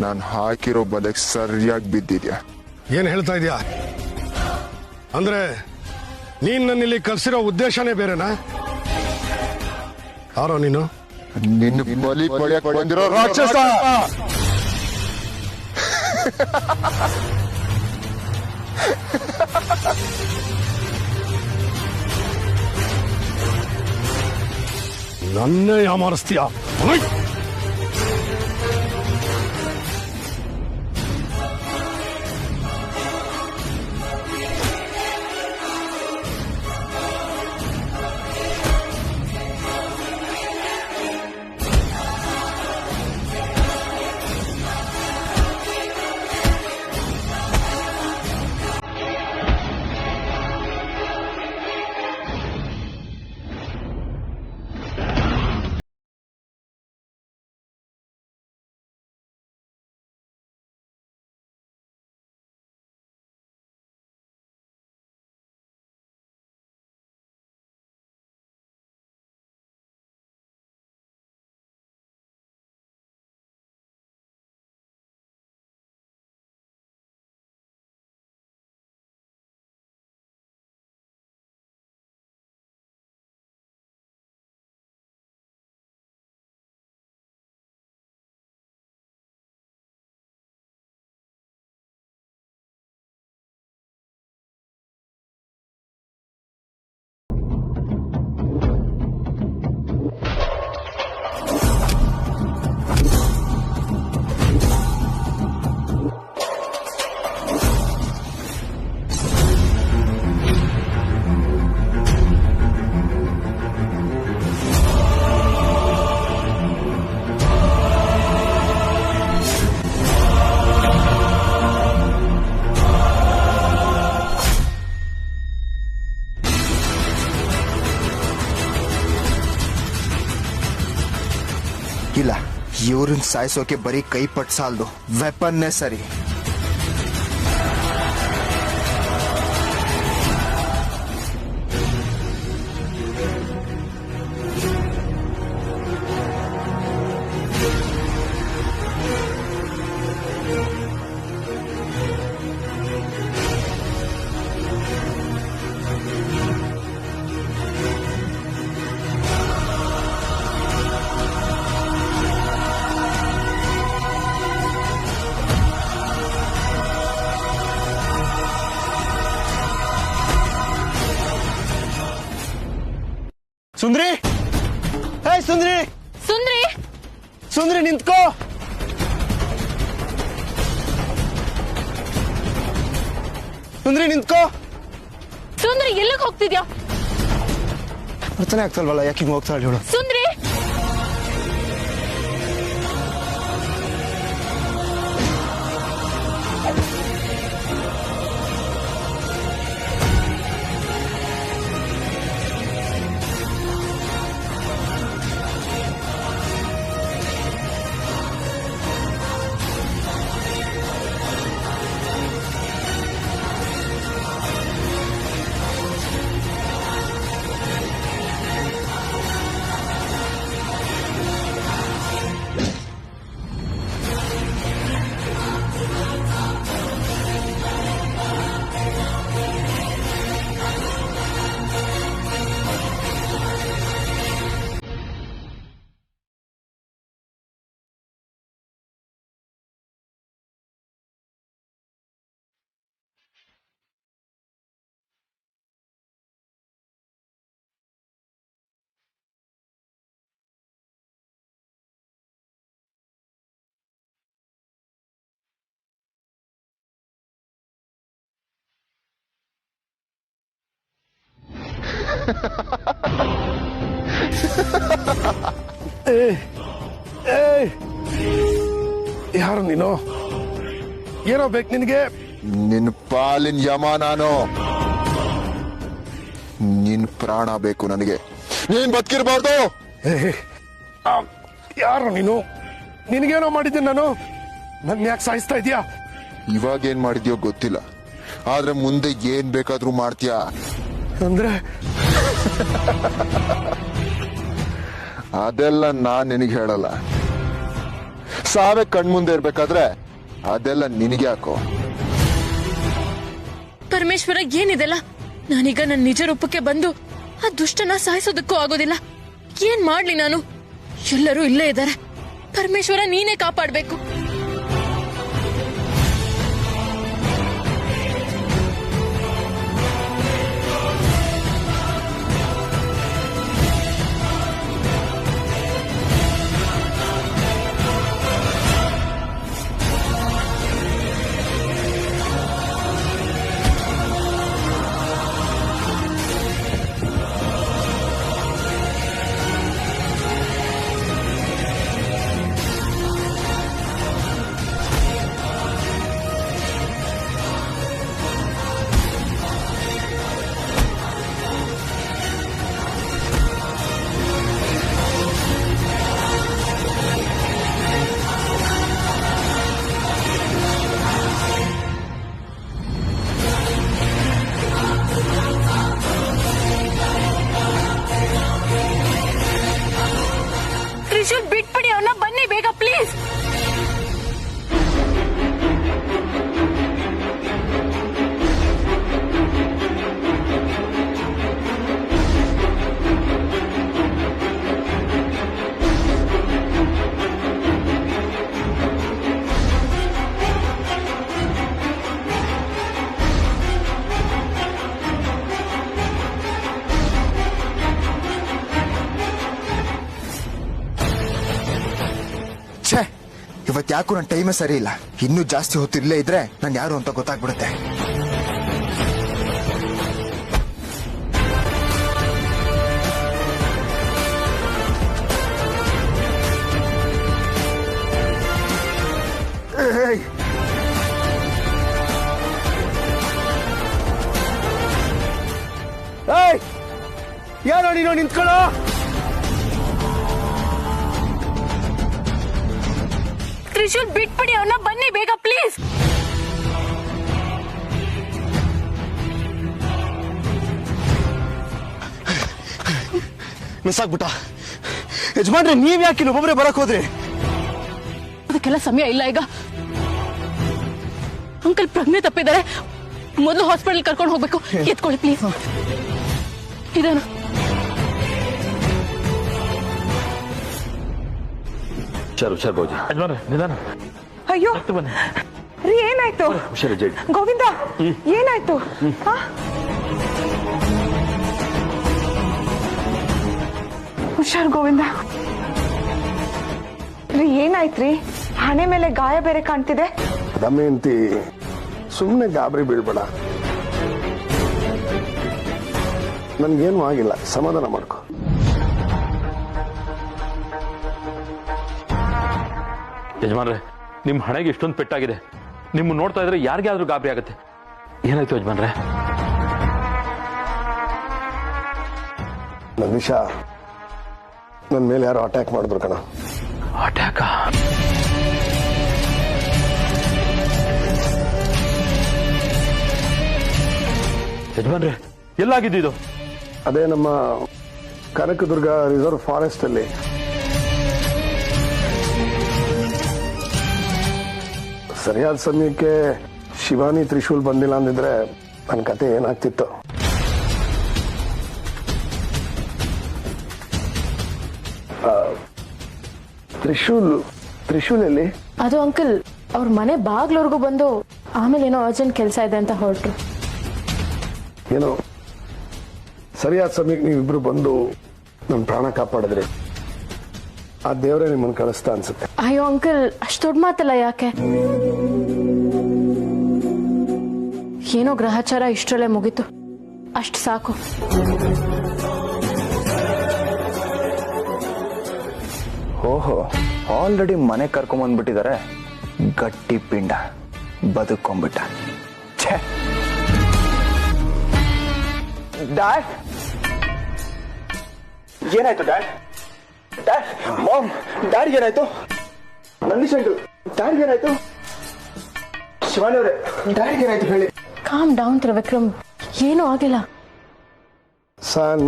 ನಾನು ಹಾಕಿರೋ ಬಲೆಗೆ ಸರಿಯಾಗಿ ಬಿದ್ದಿದ್ಯಾ. ಏನ್ ಹೇಳ್ತಾ ಇದೀಯಾ? ಅಂದ್ರೆ ನೀನ್ ನನ್ನಿಲ್ಲಿ ಕಳ್ಸಿರೋ ಉದ್ದೇಶನೇ ಬೇರೆನಾ? ಯಾರೋ ನೀನು? ನಿನ್ನ ಬಲಿ ಪಡೆಯಕ್ ಬಂದಿರೋ ರಾಕ್ಷಸ. ನನ್ನೇ ಯಾಮಾರಿಸ್ತೀಯಾ? ಇಲ್ಲ, ಇವ್ರನ್ನ ಸಾಯಿಸೋಕೆ ಬರೀ ಕೈ ಪಟ್ಟು ಸಾಲದು, ವೆಪನ್ನೇ ಸರಿ. ಸುಂದ್ರಿ, ಹೇ ಸುಂದ್ರಿ, ಸುಂದ್ರಿ, ಸುಂದ್ರಿ ನಿಂತ್ಕೋ. ಸುಂದ್ರಿ ನಿಂತ್ಕೋ. ಸುಂದ್ರಿ, ಎಲ್ಲಿಗೆ ಹೋಗ್ತಿದ್ಯಾ? ಅರ್ಥನೇ ಆಗ್ತಲ್ವಲ್ಲ, ಯಾಕೆ ಹಿಂಗ್ ಹೋಗ್ತಾಳೆ ಹೇಳು. ಸುಂದ್ರಿ, ಯಾರು ನೀನು? ಏನೋ ಬೇಕು ನಿನಗೆ? ನಿನ್ ಪಾಲಿನ ಯಮ ನಾನು. ನಿನ್ ಪ್ರಾಣ ಬೇಕು ನನಗೆ. ನೀನ್ ಬದುಕಿರ್ಬಾರ್ದು. ಯಾರು ನೀನು? ನಿನಗೇನೋ ಮಾಡಿದ್ದೀನಿ ನಾನು? ನನ್ನ ಯಾಕೆ ಸಾಯಿಸ್ತಾ ಇದೀಯಾ? ಇವಾಗ ಏನ್ ಮಾಡಿದ್ಯೋ ಗೊತ್ತಿಲ್ಲ, ಆದ್ರೆ ಮುಂದೆ ಏನ್ ಬೇಕಾದ್ರೂ ಮಾಡ್ತೀಯ. ಅಂದ್ರೆ ಅದೆಲ್ಲ ನಾನ್ ನಿನಗೆ ಹೇಳಲ್ಲ. ಸಾವೇ ಕಣ್ಮುಂದೆ ಇರ್ಬೇಕಾದ್ರೆ ಅದೆಲ್ಲ ನಿನಗೆ ಯಾಕೋ? ಪರಮೇಶ್ವರ ಏನಿದೆಲ್ಲ? ನಾನೀಗ ನನ್ನ ನಿಜ ರೂಪಕ್ಕೆ ಬಂದು ಆ ದುಷ್ಟನ ಸಾಯಿಸೋದಕ್ಕೂ ಆಗೋದಿಲ್ಲ. ಏನ್ ಮಾಡ್ಲಿ ನಾನು? ಎಲ್ಲರೂ ಇಲ್ಲೇ ಇದ್ದಾರೆ. ಪರಮೇಶ್ವರ ನೀನೇ ಕಾಪಾಡ್ಬೇಕು. ತ್ರಿಶೂಲ್ ಬಿಟ್ಬಿಡಿ ಅವನ್ನ. ಬನ್ನಿ ಬೇಗ ಪ್ಲೀಸ್. ಇವತ್ತು ಯಾಕೂ ನನ್ನ ಟೈಮೇ ಸರಿ ಇಲ್ಲ. ಇನ್ನೂ ಜಾಸ್ತಿ ಹೊತ್ತು ಇಲ್ಲೇ ಇದ್ರೆ ನಾನು ಯಾರು ಅಂತ ಗೊತ್ತಾಗ್ಬಿಡುತ್ತೆ. ಯಾರೋ ನೀನು? ನಿಂತ್ಕೊಳ್ಳೋ. ತ್ರಿಶೂಲ್ ಬಿಟ್ಬಿಡಿ ಅವನ್ನ. ಬನ್ನಿ ಬೇಗ ಪ್ಲೀಸ್. ಮಿಸ್ ಆಗ್ಬಿಟ್ಟ. ಯಜಮಾನ್ರೆ, ನೀವ್ ಯಾಕೆ ಒಬ್ಬೊಬ್ಬರೇ ಬರಕ್ ಹೋದ್ರಿ? ಅದಕ್ಕೆಲ್ಲ ಸಮಯ ಇಲ್ಲ ಈಗ. ಅಂಕಲ್ ಪ್ರಜ್ಞೆ ತಪ್ಪಿದ್ದಾರೆ. ಮೊದಲು ಹಾಸ್ಪಿಟಲ್ ಕರ್ಕೊಂಡು ಹೋಗ್ಬೇಕು. ಎತ್ಕೊಳ್ಳಿ ಪ್ಲೀಸ್. ಇದೇನು? ಹುಷಾರು ಬೋಜಿ. ಯಜಮಾನ್ರೆ ನಿಧಾನ. ಅಯ್ಯೋ ಬನ್ನಿ. ರೀ ಏನಾಯ್ತು? ಹುಷಾರು ಜೈ. ಗೋವಿಂದ ಏನಾಯ್ತು? ಹುಷಾರ್ ಗೋವಿಂದ. ರೀ ಏನಾಯ್ತ್ರಿ? ಹಣೆ ಮೇಲೆ ಗಾಯ ಬೇರೆ ಕಾಣ್ತಿದೆ. ದಮಯಂತಿ, ಸುಮ್ಮನೆ ಗಾಬರಿ ಬೀಳ್ಬೇಡ. ನನ್ಗೇನು ಆಗಿಲ್ಲ, ಸಮಾಧಾನ ಮಾಡ್ಕೊ. ಯಜಮಾನ್ರೆ, ನಿಮ್ ಹಣೆಗೆ ಇಷ್ಟೊಂದು ಪೆಟ್ಟಾಗಿದೆ. ನಿಮ್ಮ ನೋಡ್ತಾ ಇದ್ರೆ ಯಾರಿಗೆ ಆದ್ರೂ ಗಾಬರಿ ಆಗುತ್ತೆ. ಏನಾಯ್ತು ಯಜಮಾನ್ರೆ? ನಂದೀಶ, ನನ್ನ ಮೇಲೆ ಯಾರು ಅಟ್ಯಾಕ್ ಮಾಡಿದ್ರು ಕಣ. ಅಟ್ಯಾಕ? ಯಜಮಾನ್ರೆ, ಎಲ್ಲಾಗಿದ್ದು? ಅದೇ ನಮ್ಮ ಕನಕದುರ್ಗ ರಿಸರ್ವ್ ಫಾರೆಸ್ಟ್ ಅಲ್ಲಿ. ಸರಿಯಾದ ಸಮಯಕ್ಕೆ ಶಿವಾನಿ ತ್ರಿಶೂಲ್ ಬಂದಿಲ್ಲ ಅಂದಿದ್ರೆ ನನ್ನ ಕತೆ ಏನಾಗ್ತಿತ್ತು. ತ್ರಿಶೂಲ್ ಎಲ್ಲಿ? ಅದು ಅಂಕಲ್ ಅವ್ರ ಮನೆ ಬಾಗ್ಲವರೆಗೂ ಬಂದು ಆಮೇಲೆ ಏನೋ ಅರ್ಜೆಂಟ್ ಕೆಲಸ ಇದೆ ಅಂತ ಹೊರಟ್ರು. ಏನೋ ಸರಿಯಾದ ಸಮಯಕ್ಕೆ ನೀವಿಬ್ರು ಬಂದು ನನ್ನ ಪ್ರಾಣ ಕಾಪಾಡಿದ್ರಿ. ಆ ದೇವರೇ ನಿಮ್ಮನ್ನು ಕಳಿಸ್ತಾ ಅನ್ಸುತ್ತೆ. ಅಯ್ಯೋ ಅಂಕಲ್, ಅಷ್ಟು ದೊಡ್ಡ ಮಾತಲ್ಲ. ಯಾಕೆ? ಏನೋ ಗ್ರಹಚಾರ ಇಷ್ಟರಲ್ಲೇ ಮುಗೀತು, ಅಷ್ಟು ಸಾಕು. ಓಹೋ, ಆಲ್ರೆಡಿ ಮನೆ ಕರ್ಕೊಂಬಂದ್ಬಿಟ್ಟಿದ್ದಾರೆ. ಗಟ್ಟಿ ಪಿಂಡ ಬದುಕೊಂಬಿಟ್ಟ. ಛೇ, ಡ್ಯಾಡ್ ಏನಾಯ್ತು? ಡ್ಯಾಡ್ ಮಾಮ್, ಡ್ಯಾಡ್ ಏನಾಯ್ತು? ನಂದೀಶ್ ಅಂಕಲ್, ಡ್ಯಾಡ್ ಏನಾಯ್ತು? ಶಿವಾನಿ ಅವರೇ, ಡ್ಯಾಡ್ ಏನಾಯ್ತು ಹೇಳಿ. ಕಾಮ್ ಡೌನ್ ತ್ರಿವಿಕ್ರಮ್, ಏನೂ ಆಗಿಲ್ಲ. ಸಾನ್,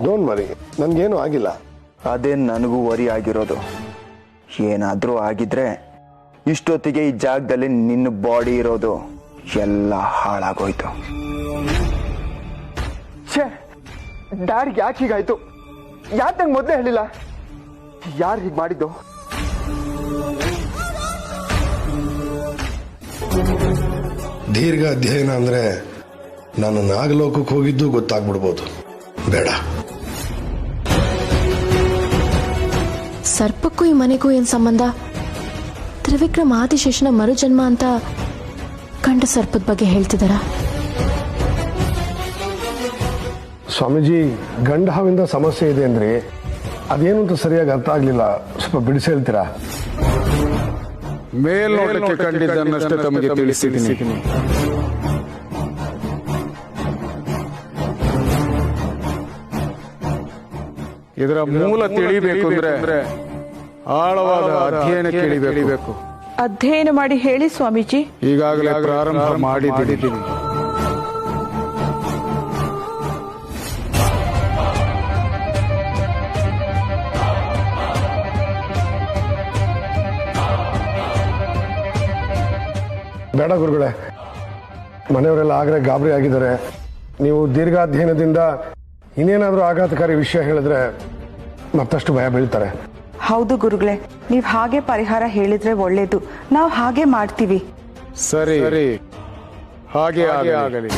ಡೋಂಟ್ ವರಿ, ನನ್ಗೇನು ಆಗಿಲ್ಲ. ಅದೇ ನನಗೂ ವರಿ ಆಗಿರೋದು. ಏನಾದ್ರೂ ಆಗಿದ್ರೆ ಇಷ್ಟೊತ್ತಿಗೆ ಈ ಜಾಗದಲ್ಲಿ ನಿನ್ನ ಬಾಡಿ ಇರೋದು ಎಲ್ಲ ಹಾಳಾಗೋಯ್ತು. ಛೇ, ಡ್ಯಾಡ್ ಯಾಕೆ ಹೀಗಾಯ್ತು? ಯಾಕೆ ನಂಗೆ ಮೊದಲೇ ಹೇಳಿಲ್ಲ? ಯಾರು ಹೀಗೆ ಮಾಡಿದ್ದು? ದೀರ್ಘ ಅಧ್ಯಯನ ಅಂದ್ರೆ ನಾನು ನಾಗಲೋಕಕ್ಕೆ ಹೋಗಿದ್ದು ಗೊತ್ತಾಗ್ಬಿಡ್ಬೋದು. ಬೇಡ. ಸರ್ಪಕ್ಕೂ ಈ ಮನೆಗೂ ಏನ್ ಸಂಬಂಧ? ತ್ರಿವಿಕ್ರಮ್ ಆದಿಶೇಷನ ಮರುಜನ್ಮ ಅಂತ ಕಂಡ ಸರ್ಪದ ಬಗ್ಗೆ ಹೇಳ್ತಿದಾರ? ಸ್ವಾಮೀಜಿ, ಗಂಡ ಹಾವಿಂದ ಸಮಸ್ಯೆ ಇದೆ ಅಂದ್ರೆ ಅದೇನು ಅಂತ ಸರಿಯಾಗಿ ಅರ್ಥ ಆಗ್ಲಿಲ್ಲ. ಸ್ವಲ್ಪ ಬಿಡಿಸಿ ಹೇಳ್ತೀರಾ? ಮೇಲ್ನೋಟಕ್ಕೆ ಕಂಡಿದ್ದನ್ನಷ್ಟೇ ತಮಗೆ ತಿಳಿಸಿದ್ದೀನಿ. ಇದರ ಮೂಲ ತಿಳಿಬೇಕು ಅಂದ್ರೆ ಆಳವಾದ ಅಧ್ಯಯನಕ್ಕೆ ಇಳಿಬೇಕು. ಅಧ್ಯಯನ ಮಾಡಿ ಹೇಳಿ ಸ್ವಾಮೀಜಿ. ಈಗಾಗಲೇ ಪ್ರಾರಂಭ ಮಾಡಿದ್ದೀನಿ. ಬೇಡ ಗುರುಗಳೇ, ಮನೆಯವರೆಲ್ಲ ಆಗ್ರೆ ಗಾಬರಿ ಆಗಿದ್ದಾರೆ. ನೀವು ದೀರ್ಘಾಧ್ಯಯನದಿಂದ ಇನ್ನೇನಾದ್ರೂ ಆಘಾತಕಾರಿ ವಿಷಯ ಹೇಳಿದ್ರೆ ಮತ್ತಷ್ಟು ಭಯ ಬೀಳ್ತಾರೆ. ಹೌದು ಗುರುಗಳೇ, ನೀವ್ ಹಾಗೆ ಪರಿಹಾರ ಹೇಳಿದ್ರೆ ಒಳ್ಳೇದು. ನಾವು ಹಾಗೆ ಮಾಡ್ತೀವಿ. ಸರಿ, ಹಾಗೆ ಆಗಲಿ.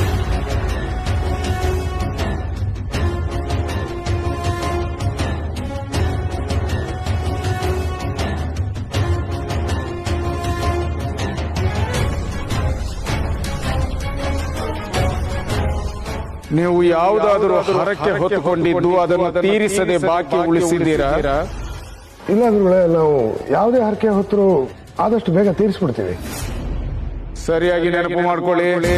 ನೀವು ಯಾವುದಾದರೂ ಹರಕೆ ಹೊತ್ತುಕೊಂಡಿದ್ದು ಅದನ್ನು ತೀರಿಸದೆ ಬಾಕಿ ಉಳಿಸಿದ್ದೀರಾ? ಇಲ್ಲ ಗುರುಗಳೇ, ನಾವು ಯಾವುದೇ ಹರಕೆ ಹೊತ್ತರೂ ಆದಷ್ಟು ಬೇಗ ತೀರಿಸ್ಬಿಡ್ತೀವಿ. ಸರಿಯಾಗಿ ನೆನಪು ಮಾಡ್ಕೊಳ್ಳಿ.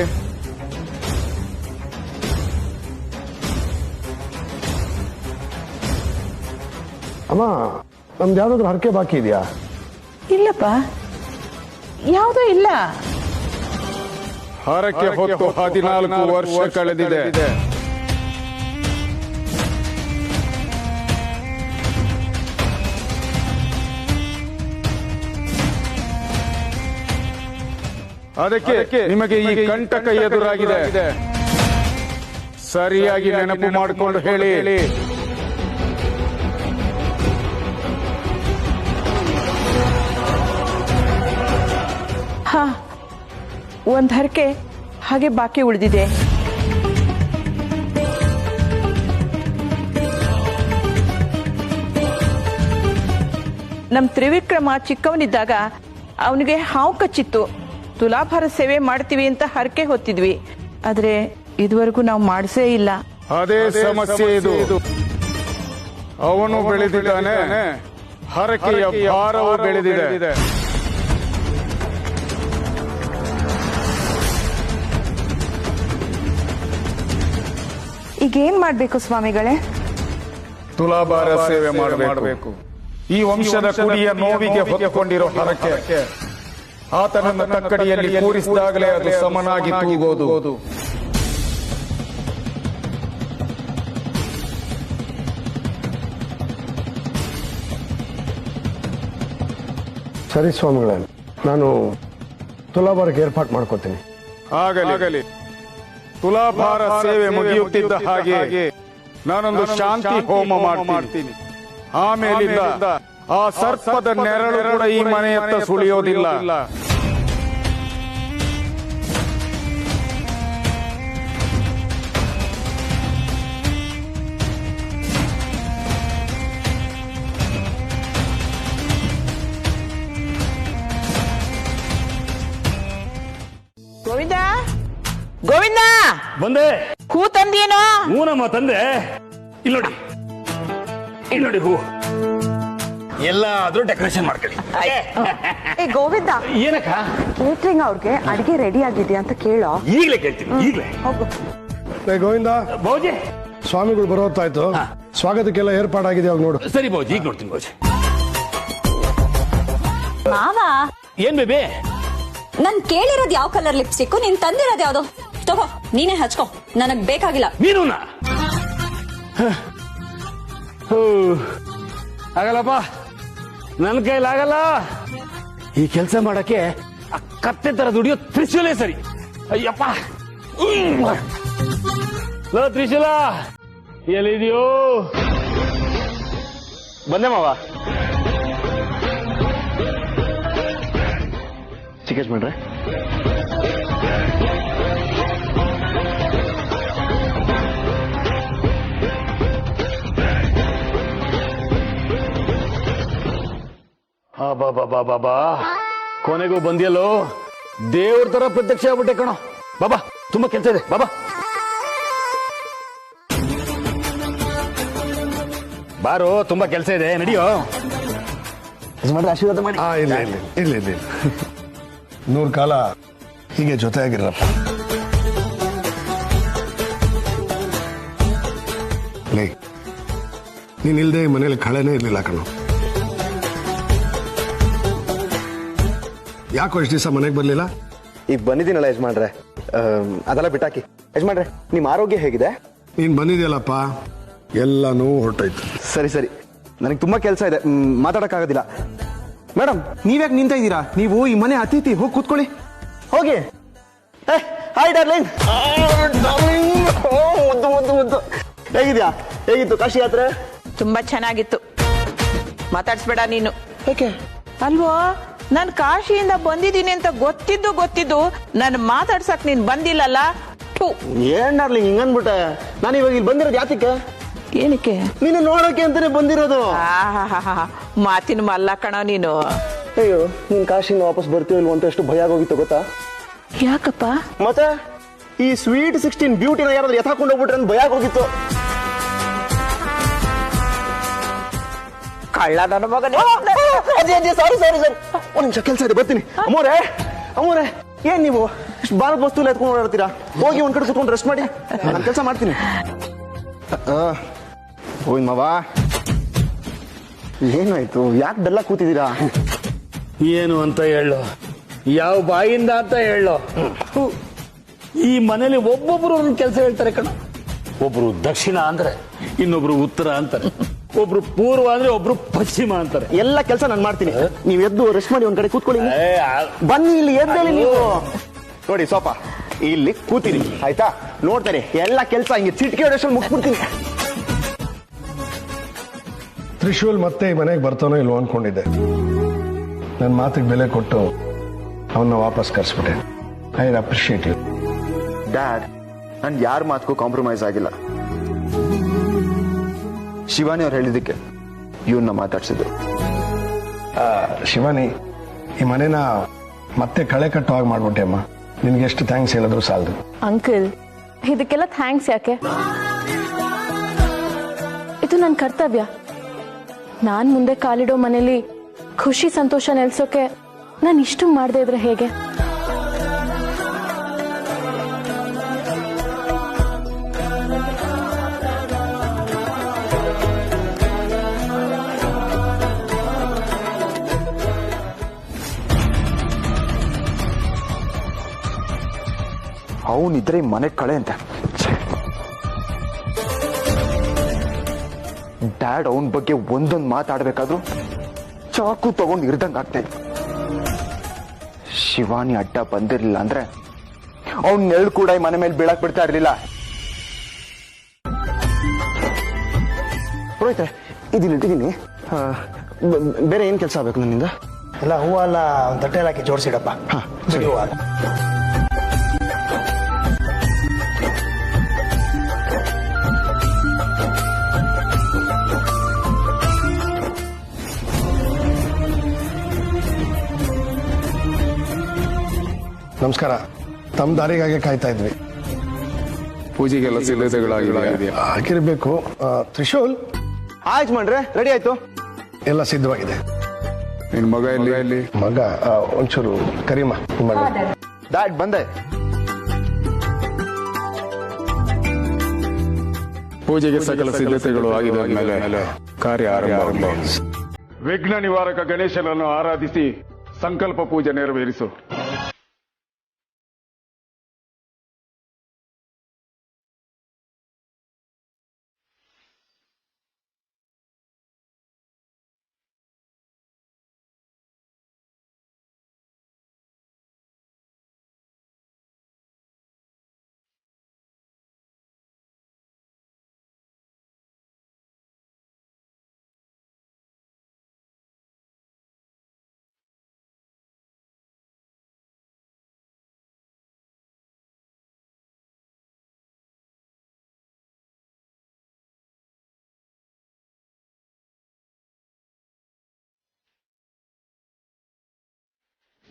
ಅಮ್ಮ, ನಮ್ದು ಯಾವ್ದಾದ್ರು ಹರಕೆ ಬಾಕಿ ಇದೆಯಾ? ಇಲ್ಲಪ್ಪ, ಯಾವುದೂ ಇಲ್ಲ. ಹರಕೆ ಹೊತ್ತು 14 ವರ್ಷ ಕಳೆದಿದೆ. ಅದಕ್ಕೆ ನಿಮಗೆ ಈ ಕಂಟಕ ಎದುರಾಗಿದೆ. ಸರಿಯಾಗಿ ನೆನಪು ಮಾಡಿಕೊಂಡು ಹೇಳಿ. ಹಾ, ಒಂದ್ ಹರಕೆ ಹಾಗೆ ಬಾಕಿ ಉಳಿದಿದೆ. ನಮ್ ತ್ರಿವಿಕ್ರಮ ಚಿಕ್ಕವನಿದ್ದಾಗ ಅವನಿಗೆ ಹಾವು ಕಚ್ಚಿತ್ತು. ತುಲಾಭಾರ ಸೇವೆ ಮಾಡ್ತೀವಿ ಅಂತ ಹರಕೆ ಹೊತ್ತಿದ್ವಿ. ಆದ್ರೆ ಇದುವರೆಗೂ ನಾವು ಮಾಡಿಸೇ ಇಲ್ಲ. ಅದೇ ಸಮಸ್ಯೆ ಇದು. ಅವನು ಬೆಳೆದಿದ್ದಾನೆ, ಹರಕೆಯ ಭಾರವು ಬೆಳೆದಿದೆ. ಈಗೇನ್ ಮಾಡ್ಬೇಕು ಸ್ವಾಮಿಗಳೇ? ತುಲಾಭಾರ ಸೇವೆ ಮಾಡಬೇಕು. ಈ ವಂಶದ ಕುಡಿಯ ನೋವಿಗೆ ಹೊತ್ತುಕೊಂಡಿರೋ ಹರಕೆ ಆತನನ್ನ ತಕ್ಕಡಿಯಲ್ಲಿ ಕೂರಿಸಿದಾಗಲೇ ಅದು ಸಮನಾಗಿ ತೂಗೋದು. ಸರಿ ಸ್ವಾಮಿಗಳೇ, ನಾನು ತುಲಾಭಾರಕ್ಕೆ ಏರ್ಪಾಟ್ ಮಾಡ್ಕೋತೀನಿ. ಆಗಲಿ. ತುಲಾಭಾರ ಸೇವೆ ಮುಗಿಯುತ್ತಿದ್ದ ಹಾಗೆ ನಾನೊಂದು ಶಾಂತಿ ಹೋಮ ಮಾಡ್ತೀನಿ. ಆಮೇಲಿಂದ ಆ ಸರ್ಪದ ನೆರಳು ಕೂಡ ಈ ಮನೆಯತ್ತ ಸುಳಿಯೋದಿಲ್ಲ. ಗೋವಿಂದ, ಗೋವಿಂದ, ಬಂದೆ. ಹೂ ತಂದೇನೋ? ಹೂನಮ್ಮ ತಂದೆ. ಇಲ್ಲಿ ನೋಡಿ ಹೂ. ಎಲ್ಲಾದ್ರೂ ಡೆಕೋರೇಷನ್ ಮಾಡ್ಕೊಳ್ಳಿ. ಏ ಗೋವಿಂದ, ಏನಕ್ಕ? ಕೇಟ್ರಿಂಗ್ ಅವ್ರಿಗೆ ಅಡಿಗೆ ರೆಡಿ ಆಗಿದೆಯಾ ಅಂತ ಕೇಳೋ. ಈಗಲೇ ಕೇಳ್ತೀನಿ, ಈಗಲೇ. ಹೋಗು. ಗೋವಿಂದ, ಬೌಜಿ ಸ್ವಾಮಿಗಳು ಬರೋತ್ತಾಯ್ತು. ಸ್ವಾಗತಕ್ಕೆಲ್ಲ ಏರ್ಪಾಡಾಗಿದೆ, ಅವಾಗ ನೋಡು. ಸರಿ ಬೌಜಿ, ಈಗ ನೋಡ್ತೀನಿ ಬೌಜಿ. ಮಾವ, ಏನ್ ಬೇಬಿ? ನನ್ ಕೇಳಿರೋದ್ ಯಾವ ಕಲರ್ ಲಿಪ್ಸ್ಟಿಕ್, ನೀನ್ ತಂದಿರೋದ್ ಯಾವ್ದು? ತಗೋ, ನೀನೇ ಹಚ್ಕೋ, ನನಗ್ ಬೇಕಾಗಿಲ್ಲ. ನೀನು ಆಗಲ್ಲಪ್ಪ, ನನ್ನ ಕೈಲಾಗಲ್ಲ. ಈ ಕೆಲಸ ಮಾಡಕ್ಕೆ ಆ ಕತ್ತೆ ತರ ದುಡಿಯೋ ತ್ರಿಶೂಲೇ ಸರಿ. ಅಯ್ಯಪ್ಪ, ಲೋ ತ್ರಿಶೂಲ ಎಲ್ಲಿದೆಯೋ? ಬಂದೆ ಮಾವ. ಚಿಕೇಶ್ ಮಾಡ್ರೆ ಬಾಬಾ, ಕೊನೆಗೂ ಬಂದಿಯಲ್ಲೋ. ದೇವ್ರ ತರ ಪ್ರತ್ಯಕ್ಷ ಆಗ್ಬಿಟ್ಟೆ ಕಣೋ. ಬಾಬಾ, ತುಂಬಾ ಕೆಲಸ ಇದೆ. ಬಾಬಾ ಬಾರೋ, ತುಂಬಾ ಕೆಲಸ ಇದೆ, ನಡಿಯೋ. ಯಜಮಾನ್ರೆ ಆಶೀರ್ವಾದ ಮಾಡಿ. ಇಲ್ಲ 100 ಕಾಲ ಹೀಗೆ ಜೊತೆ ಆಗಿರಪ್ಪ. ನೀನಿಲ್ದೆ ಮನೇಲಿ ಕಳೆನೇ ಇರ್ಲಿಲ್ಲ ಕಣೋ. ಯಾಕೋ ಇಷ್ಟು ದಿವಸ ಮನೆಗೆ ಬರ್ಲಿಲ್ಲ? ಈಗ ಬಂದಿದ್ದೀನಲ್ಲ ಯಜಮಾನ್ರೆ, ಅದೆಲ್ಲ ಬಿಟ್ಟಾಕಿ. ಯಜಮಾನ್ರೆ, ನಿಮ್ಮ ಆರೋಗ್ಯ ಹೇಗಿದೆ? ನೀನ್ ಬಂದಿದ್ಯಲ್ಲಪ್ಪ, ಎಲ್ಲನೂ ಹೊರಟೋಯ್ತು. ಸರಿ, ನನಗೆ ತುಂಬಾ ಕೆಲಸ ಇದೆ, ಮಾತಾಡಕ್ಕಾಗೋದಿಲ್ಲ. ಮೇಡಮ್, ನೀವ್ಯಾಕೆ ನಿಂತ ಇದ್ದೀರಾ? ನೀವು ಈ ಮನೆ ಅತಿಥಿ, ಹೋಗಿ ಕೂತ್ಕೊಳ್ಳಿ, ಹೋಗಿ. Hi darling. ಮುದ್ದು. ಹೇಗಿದ್ಯಾ? ಹೇಗಿತ್ತು ಕಾಶಿ ಯಾತ್ರೆ? ತುಂಬಾ ಚೆನ್ನಾಗಿತ್ತು. ಮಾತಾಡ್ಸ್ಬೇಡ ನೀನು. ಯಾಕೆ? ಅಲ್ವೋ, ನಾನ್ ಕಾಶಿಯಿಂದ ಬಂದಿದ್ದೀನಿ ಅಂತ ಗೊತ್ತಿದ್ದು ನನ್ ಮಾತಾಡ್ಸಕ್ ನೀನ್ ಬಂದಿಲ್ಲಲ್ಲ. ಏನ್ ಡಾರ್ಲಿಂಗ್ ಹಿಂಗನ್ಬಿಟ್ಟೆ? ನಾನು ಇವಾಗ ಇಲ್ಲಿ ಬಂದಿರೋದು ಯಾತಕ್ಕೆ? ಏನಕ್ಕೆ? ನೀನು ನೋಡೋಕೆ ಅಂತಾನೆ ಬಂದಿರೋದು. ಮಾತಿನ ಮಲ್ಲ ಕಣ ನೀನು. ಅಯ್ಯೋ, ನೀನ್ ಕಾಶಿಯಿಂದ ವಾಪಸ್ ಬರ್ತೀವಿ ಅಂತ ಎಷ್ಟು ಭಯ ಆಗೋಗಿತ್ತು ಗೊತ್ತಾ? ಯಾಕಪ್ಪ? ಮತ್ತೆ ಈ ಸ್ವೀಟ್ 16 ಬ್ಯೂಟಿನ ಯಾರಾದ್ರೂ ಎತ್ತಾಕೊಂಡು ಹೋಗ್ಬಿಟ್ರೆ ಅಂತ ಭಯ ಆಗೋಗಿತ್ತು. ಕಳ್ಳ ನನ್ನ ಮಗನೇ. ಸಾರಿ ಒಂದ್ ನಿಮಿಷ ಕೆಲಸ ಇದೆ, ಬರ್ತೀನಿ. ಅಮ್ಮೋರೆ, ಏನ್ ನೀವು ಇಷ್ಟು ಭಾರತ್ ವಸ್ತು ಎತ್ಕೊಂಡು ಓಡಾಡ್ತೀರಾ? ಹೋಗಿ ಒಂದ್ ಕಡೆ ಕುತ್ಕೊಂಡು ರೆಸ್ಟ್ ಮಾಡಿ, ನಾನು ಕೆಲಸ ಮಾಡ್ತೀನಿ. ಹೋಯ್ ಮಾವ, ಏನಾಯ್ತು? ಯಾಕೆ ಬೆಲ್ಲ ಕೂತಿದ್ದೀರಾ? ಏನು ಅಂತ ಹೇಳು, ಯಾವ ಬಾಯಿಂದ ಅಂತ ಹೇಳು. ಈ ಮನೇಲಿ ಒಬ್ಬೊಬ್ರು ಒಂದ್ ಕೆಲಸ ಹೇಳ್ತಾರೆ ಕಣ. ಒಬ್ರು ದಕ್ಷಿಣ ಅಂದ್ರೆ, ಇನ್ನೊಬ್ರು ಉತ್ತರ ಅಂತಾರೆ, ಒಬ್ರು ಪೂರ್ವ ಅಂದ್ರೆ ಒಬ್ರು ಪಶ್ಚಿಮ ಅಂತಾರೆ. ಎಲ್ಲ ಕೆಲಸ ನಾನು ಮಾಡ್ತೀನಿ, ನೀವ್ ಎದ್ದು ರೆಸ್ಟ್ ಮಾಡಿ ಒಂದ್ ಕಡೆ ಕೂತ್ಕೊಳ್ಳಿ. ಬನ್ನಿ ಇಲ್ಲಿ, ಎದ್ದೇಳಿ ನೀವು. ನೋಡಿ ಸೋಫಾ, ಇಲ್ಲಿ ಕೂತೀನಿ ಆಯ್ತಾ? ನೋಡ್ತಾರೆ ಎಲ್ಲ ಕೆಲಸ ಹಿಂಗೆ ಚಿಟಿಕೆ ಹೊಡೆಷ್ಟಲ್ಲಿ ಮುಗಿಸ್ಬಿಡ್ತೀನಿ. ತ್ರಿಶೂಲ್ ಮತ್ತೆ ಈ ಮನೆಗೆ ಬರ್ತಾನೋ ಇಲ್ವೋ ಅನ್ಕೊಂಡಿದ್ದೆ. ನನ್ನ ಮಾತಿಗೆ ಬೆಲೆ ಕೊಟ್ಟು ಅವನ್ನ ವಾಪಸ್ ಕರ್ಸ್ಬಿಟ್ಟೆ. I appreciate you dad. ನಾನು ಯಾರ ಮಾತಕ್ಕೂ ಕಾಂಪ್ರಮೈಸ್ ಆಗಿಲ್ಲ. ಶಿವಾನಿ ಅವ್ರು ಹೇಳಿದ್ದಕ್ಕೆ ಇವನ್ನ ಮಾತಾಡ್ಸಿದ್ರು. ಶಿವಾನಿ, ಈ ಮನೇನ ಮತ್ತೆ ಕಳೆ ಕಟ್ಟೋ ಹಾಗೆ ಮಾಡ್ಬಿಟ್ಟೆ ಅಮ್ಮ. ನಿನ್ಗೆ ಎಷ್ಟು ಥ್ಯಾಂಕ್ಸ್ ಹೇಳಿದ್ರು ಸಾಲದು. ಅಂಕಲ್, ಇದಕ್ಕೆಲ್ಲ ಥ್ಯಾಂಕ್ಸ್ ಯಾಕೆ? ಇದು ನನ್ನ ಕರ್ತವ್ಯ. ನಾನ್ ಮುಂದೆ ಕಾಲಿಡೋ ಮನೇಲಿ ಖುಷಿ ಸಂತೋಷ ನೆಲೆಸೋಕೆ ನಾನು ಇಷ್ಟು ಮಾಡದೇ ಇದ್ರೆ ಹೇಗೆ? ಅವನಿದ್ರೆ ಮನೆ ಕಳೆ ಅಂತ. ಡ್ಯಾಡ್ ಅವನ ಬಗ್ಗೆ ಒಂದೊಂದು ಮಾತಾಡ್ಬೇಕಾದ್ರೂ ಚಾಕು ತಗೊಂಡು ಇರ್ದಂಗ್ ಆಗ್ತಾ ಇತ್ತು. ಶಿವಾನಿ ಅಡ್ಡ ಬಂದಿರ್ಲಿಲ್ಲ ಅಂದ್ರೆ ಅವ್ನ ನೆರಳು ಕೂಡ ಈ ಮನೆ ಮೇಲೆ ಬೀಳಕ್ ಬಿಡ್ತಾ ಇರ್ಲಿಲ್ಲ. ಪುರೋಹಿತೆ, ಇಟ್ಟಿದ್ದೀನಿ. ಬೇರೆ ಏನ್ ಕೆಲಸ ಆಗ್ಬೇಕು ನನ್ನಿಂದ? ಎಲ್ಲ ಹೂವು ಎಲ್ಲ ಒಂದು ತಟ್ಟೆಯಲ್ಲಿ ಹಾಕಿ ಜೋಡಿಸಿಡಪ್ಪ. ಸರಿ. ಹೂವು ನಮಸ್ಕಾರ. ತಮ್ಮ ದಾರಿಗಾಗಿ ಕಾಯ್ತಾ ಇದ್ವಿ. ಪೂಜೆಗೆಲ್ಲ ಸಿದ್ಧತೆಗಳಾಗಿದೆಯಾ? ಆಗಿರ್ಬೇಕು. ತ್ರಿಶೂಲ್, ಆಯ್ತು ಮಾಡ್ರೆ, ರೆಡಿ ಆಯ್ತು. ಎಲ್ಲ ಸಿದ್ಧವಾಗಿದೆ. ನಿನ್ ಮಗ ಎಲ್ಲಿ? ಮಗ ಒಂಚೂರು ಕರೀಮ ಮಗ. ಡ್ಯಾಡ್ ಬಂದೆ. ಪೂಜೆಗೆ ಸಕಲ ಸಿದ್ಧತೆಗಳು ಆಗಿದ ಮೇಲೆ ಕಾರ್ಯ ಆರಂಭ. ವಿಘ್ನ ನಿವಾರಕ ಗಣೇಶನನ್ನು ಆರಾಧಿಸಿ ಸಂಕಲ್ಪ ಪೂಜೆ ನೆರವೇರಿಸು.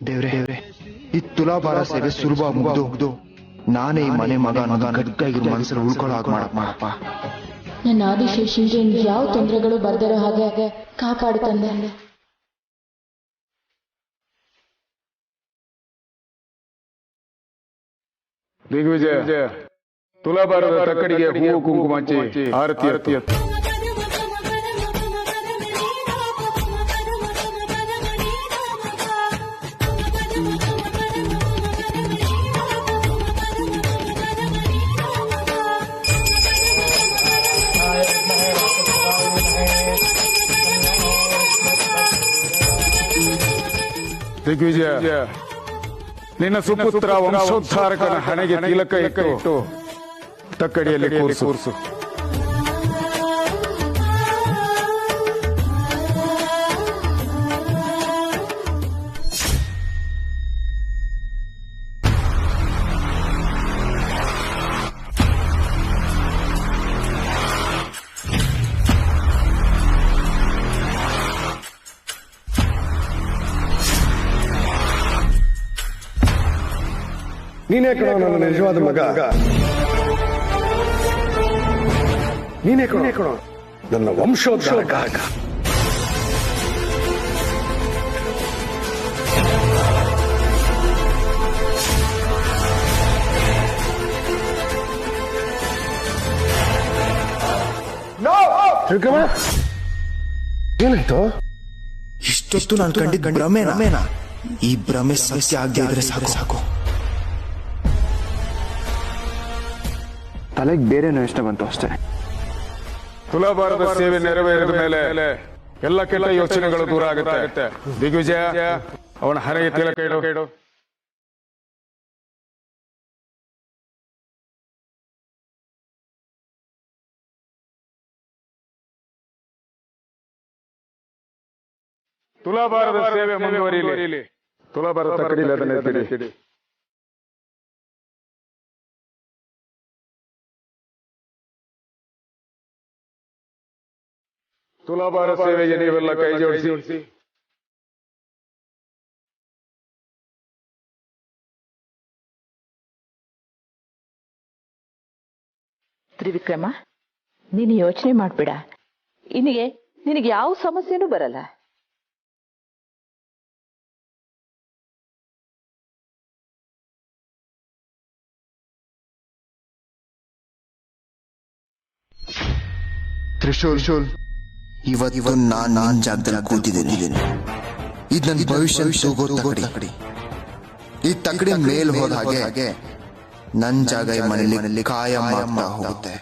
ದೇವ್ರೆ, ಈ ತುಲಾಭಾರ ಸೇವೆ ಸುಲಭ ಮುಗ್ದು ನಾನೇ ಈ ಮನೆ ಮಗ ಗಟ್ಟಿಯಾಗಿರೋ ಮನಸ್ಸಲ್ಲಿ ಉಳ್ಕೊಳ್ಳೋ ಹಾಗೆ ಮಾಡಪ್ಪ. ನನ್ನ ಆದಿಶೇಷನ್ಗೆ ಯಾವ ತೊಂದರೆಗಳು ಬರ್ದಿರೋ ಹಾಗೆ ಕಾಪಾಡು ತಂದೆ. ದಿಗ್ವಿಜಯ, ತುಲಾಭಾರದ ತಕ್ಕಡಿಗೆ ಹೂವು ಕುಂಕುಮ ಹಚ್ಚಿ ಆರತಿ ಎತ್ತು. ದಿಗ್ವಿಜಯ, ನಿನ್ನ ಸುಪುತ್ರ ವಂಶೋದ್ಧಾರಕನ ಹಣೆಗೆ ತಿಲಕ ಇಟ್ಟು ತಕ್ಕಡಿಯಲ್ಲಿ ಕೂರಿಸು. ನೀನೇ ಕಣೋ ನನ್ನ ನಿಜವಾದ ಮಗ. ನೀನೇ ಕಣೋ ನನ್ನ ವಂಶೋದ್ಧಾರಕ. ತ್ರಿವಿಕ್ರಮ, ಏನಾಯ್ತು? ಇಷ್ಟೊತ್ತು ನಾನು ಕಂಡಿದ್ದ ಭ್ರಮೆನಾ? ಈ ಭ್ರಮೆ ಸತ್ಯ ಆಗದೆ ಸಾಕು. ತಲೆಗೆ ಬೇರೆನೋ ಇಷ್ಟ ಬಂತು ಅಷ್ಟೇ. ತುಲಾಭಾರದ ಸೇವೆ ನೆರವೇರಿದ ಮೇಲೆ ಎಲ್ಲ ಕೆಲ ಯೋಚನೆಗಳು ದೂರ ಆಗುತ್ತೆ. ದಿಗ್ವಿಜಯ, ಅವನ ಹಣೆಗೆ ತಿಲಕ ಇಡು. ತುಲಾಭಾರದ ಸೇವೆ ಮುಂದುವರಿಯಲಿ. ತುಲಾಭಾರದ ತಕ್ಕಡಿಯಲ್ಲಿ ಅದನ್ನು ಎತ್ತಿಡಿ. ತುಲಾಭಾರ ಸೇವೆಗೆ ನೀವೆಲ್ಲ ಕೈ ಜೋಡಿಸಿ. ತ್ರಿವಿಕ್ರಮ, ನೀನು ಯೋಚನೆ ಮಾಡ್ಬೇಡ. ನಿನಗೆ ಯಾವ ಸಮಸ್ಯೆನೂ ಬರಲ್ಲ. ತ್ರಿಶೂಲ್, ಇವತ್ತು ನಾನ್ ಜಾಗದಲ್ಲಿ ಕೂತಿದ್ದೀನಿ. ಇದು ನನ್ನ ಭವಿಷ್ಯ ತಕ್ಕಡಿ. ಈ ತಕ್ಕಡಿ ಮೇಲ್ ಹೋದ ಹಾಗೆ ನನ್ನ ಜಾಗ ಈ ಮನೆಯಲ್ಲಿ ಕಾಯಂ ಆಗ್ತಾ ಹೋಗುತ್ತೆ.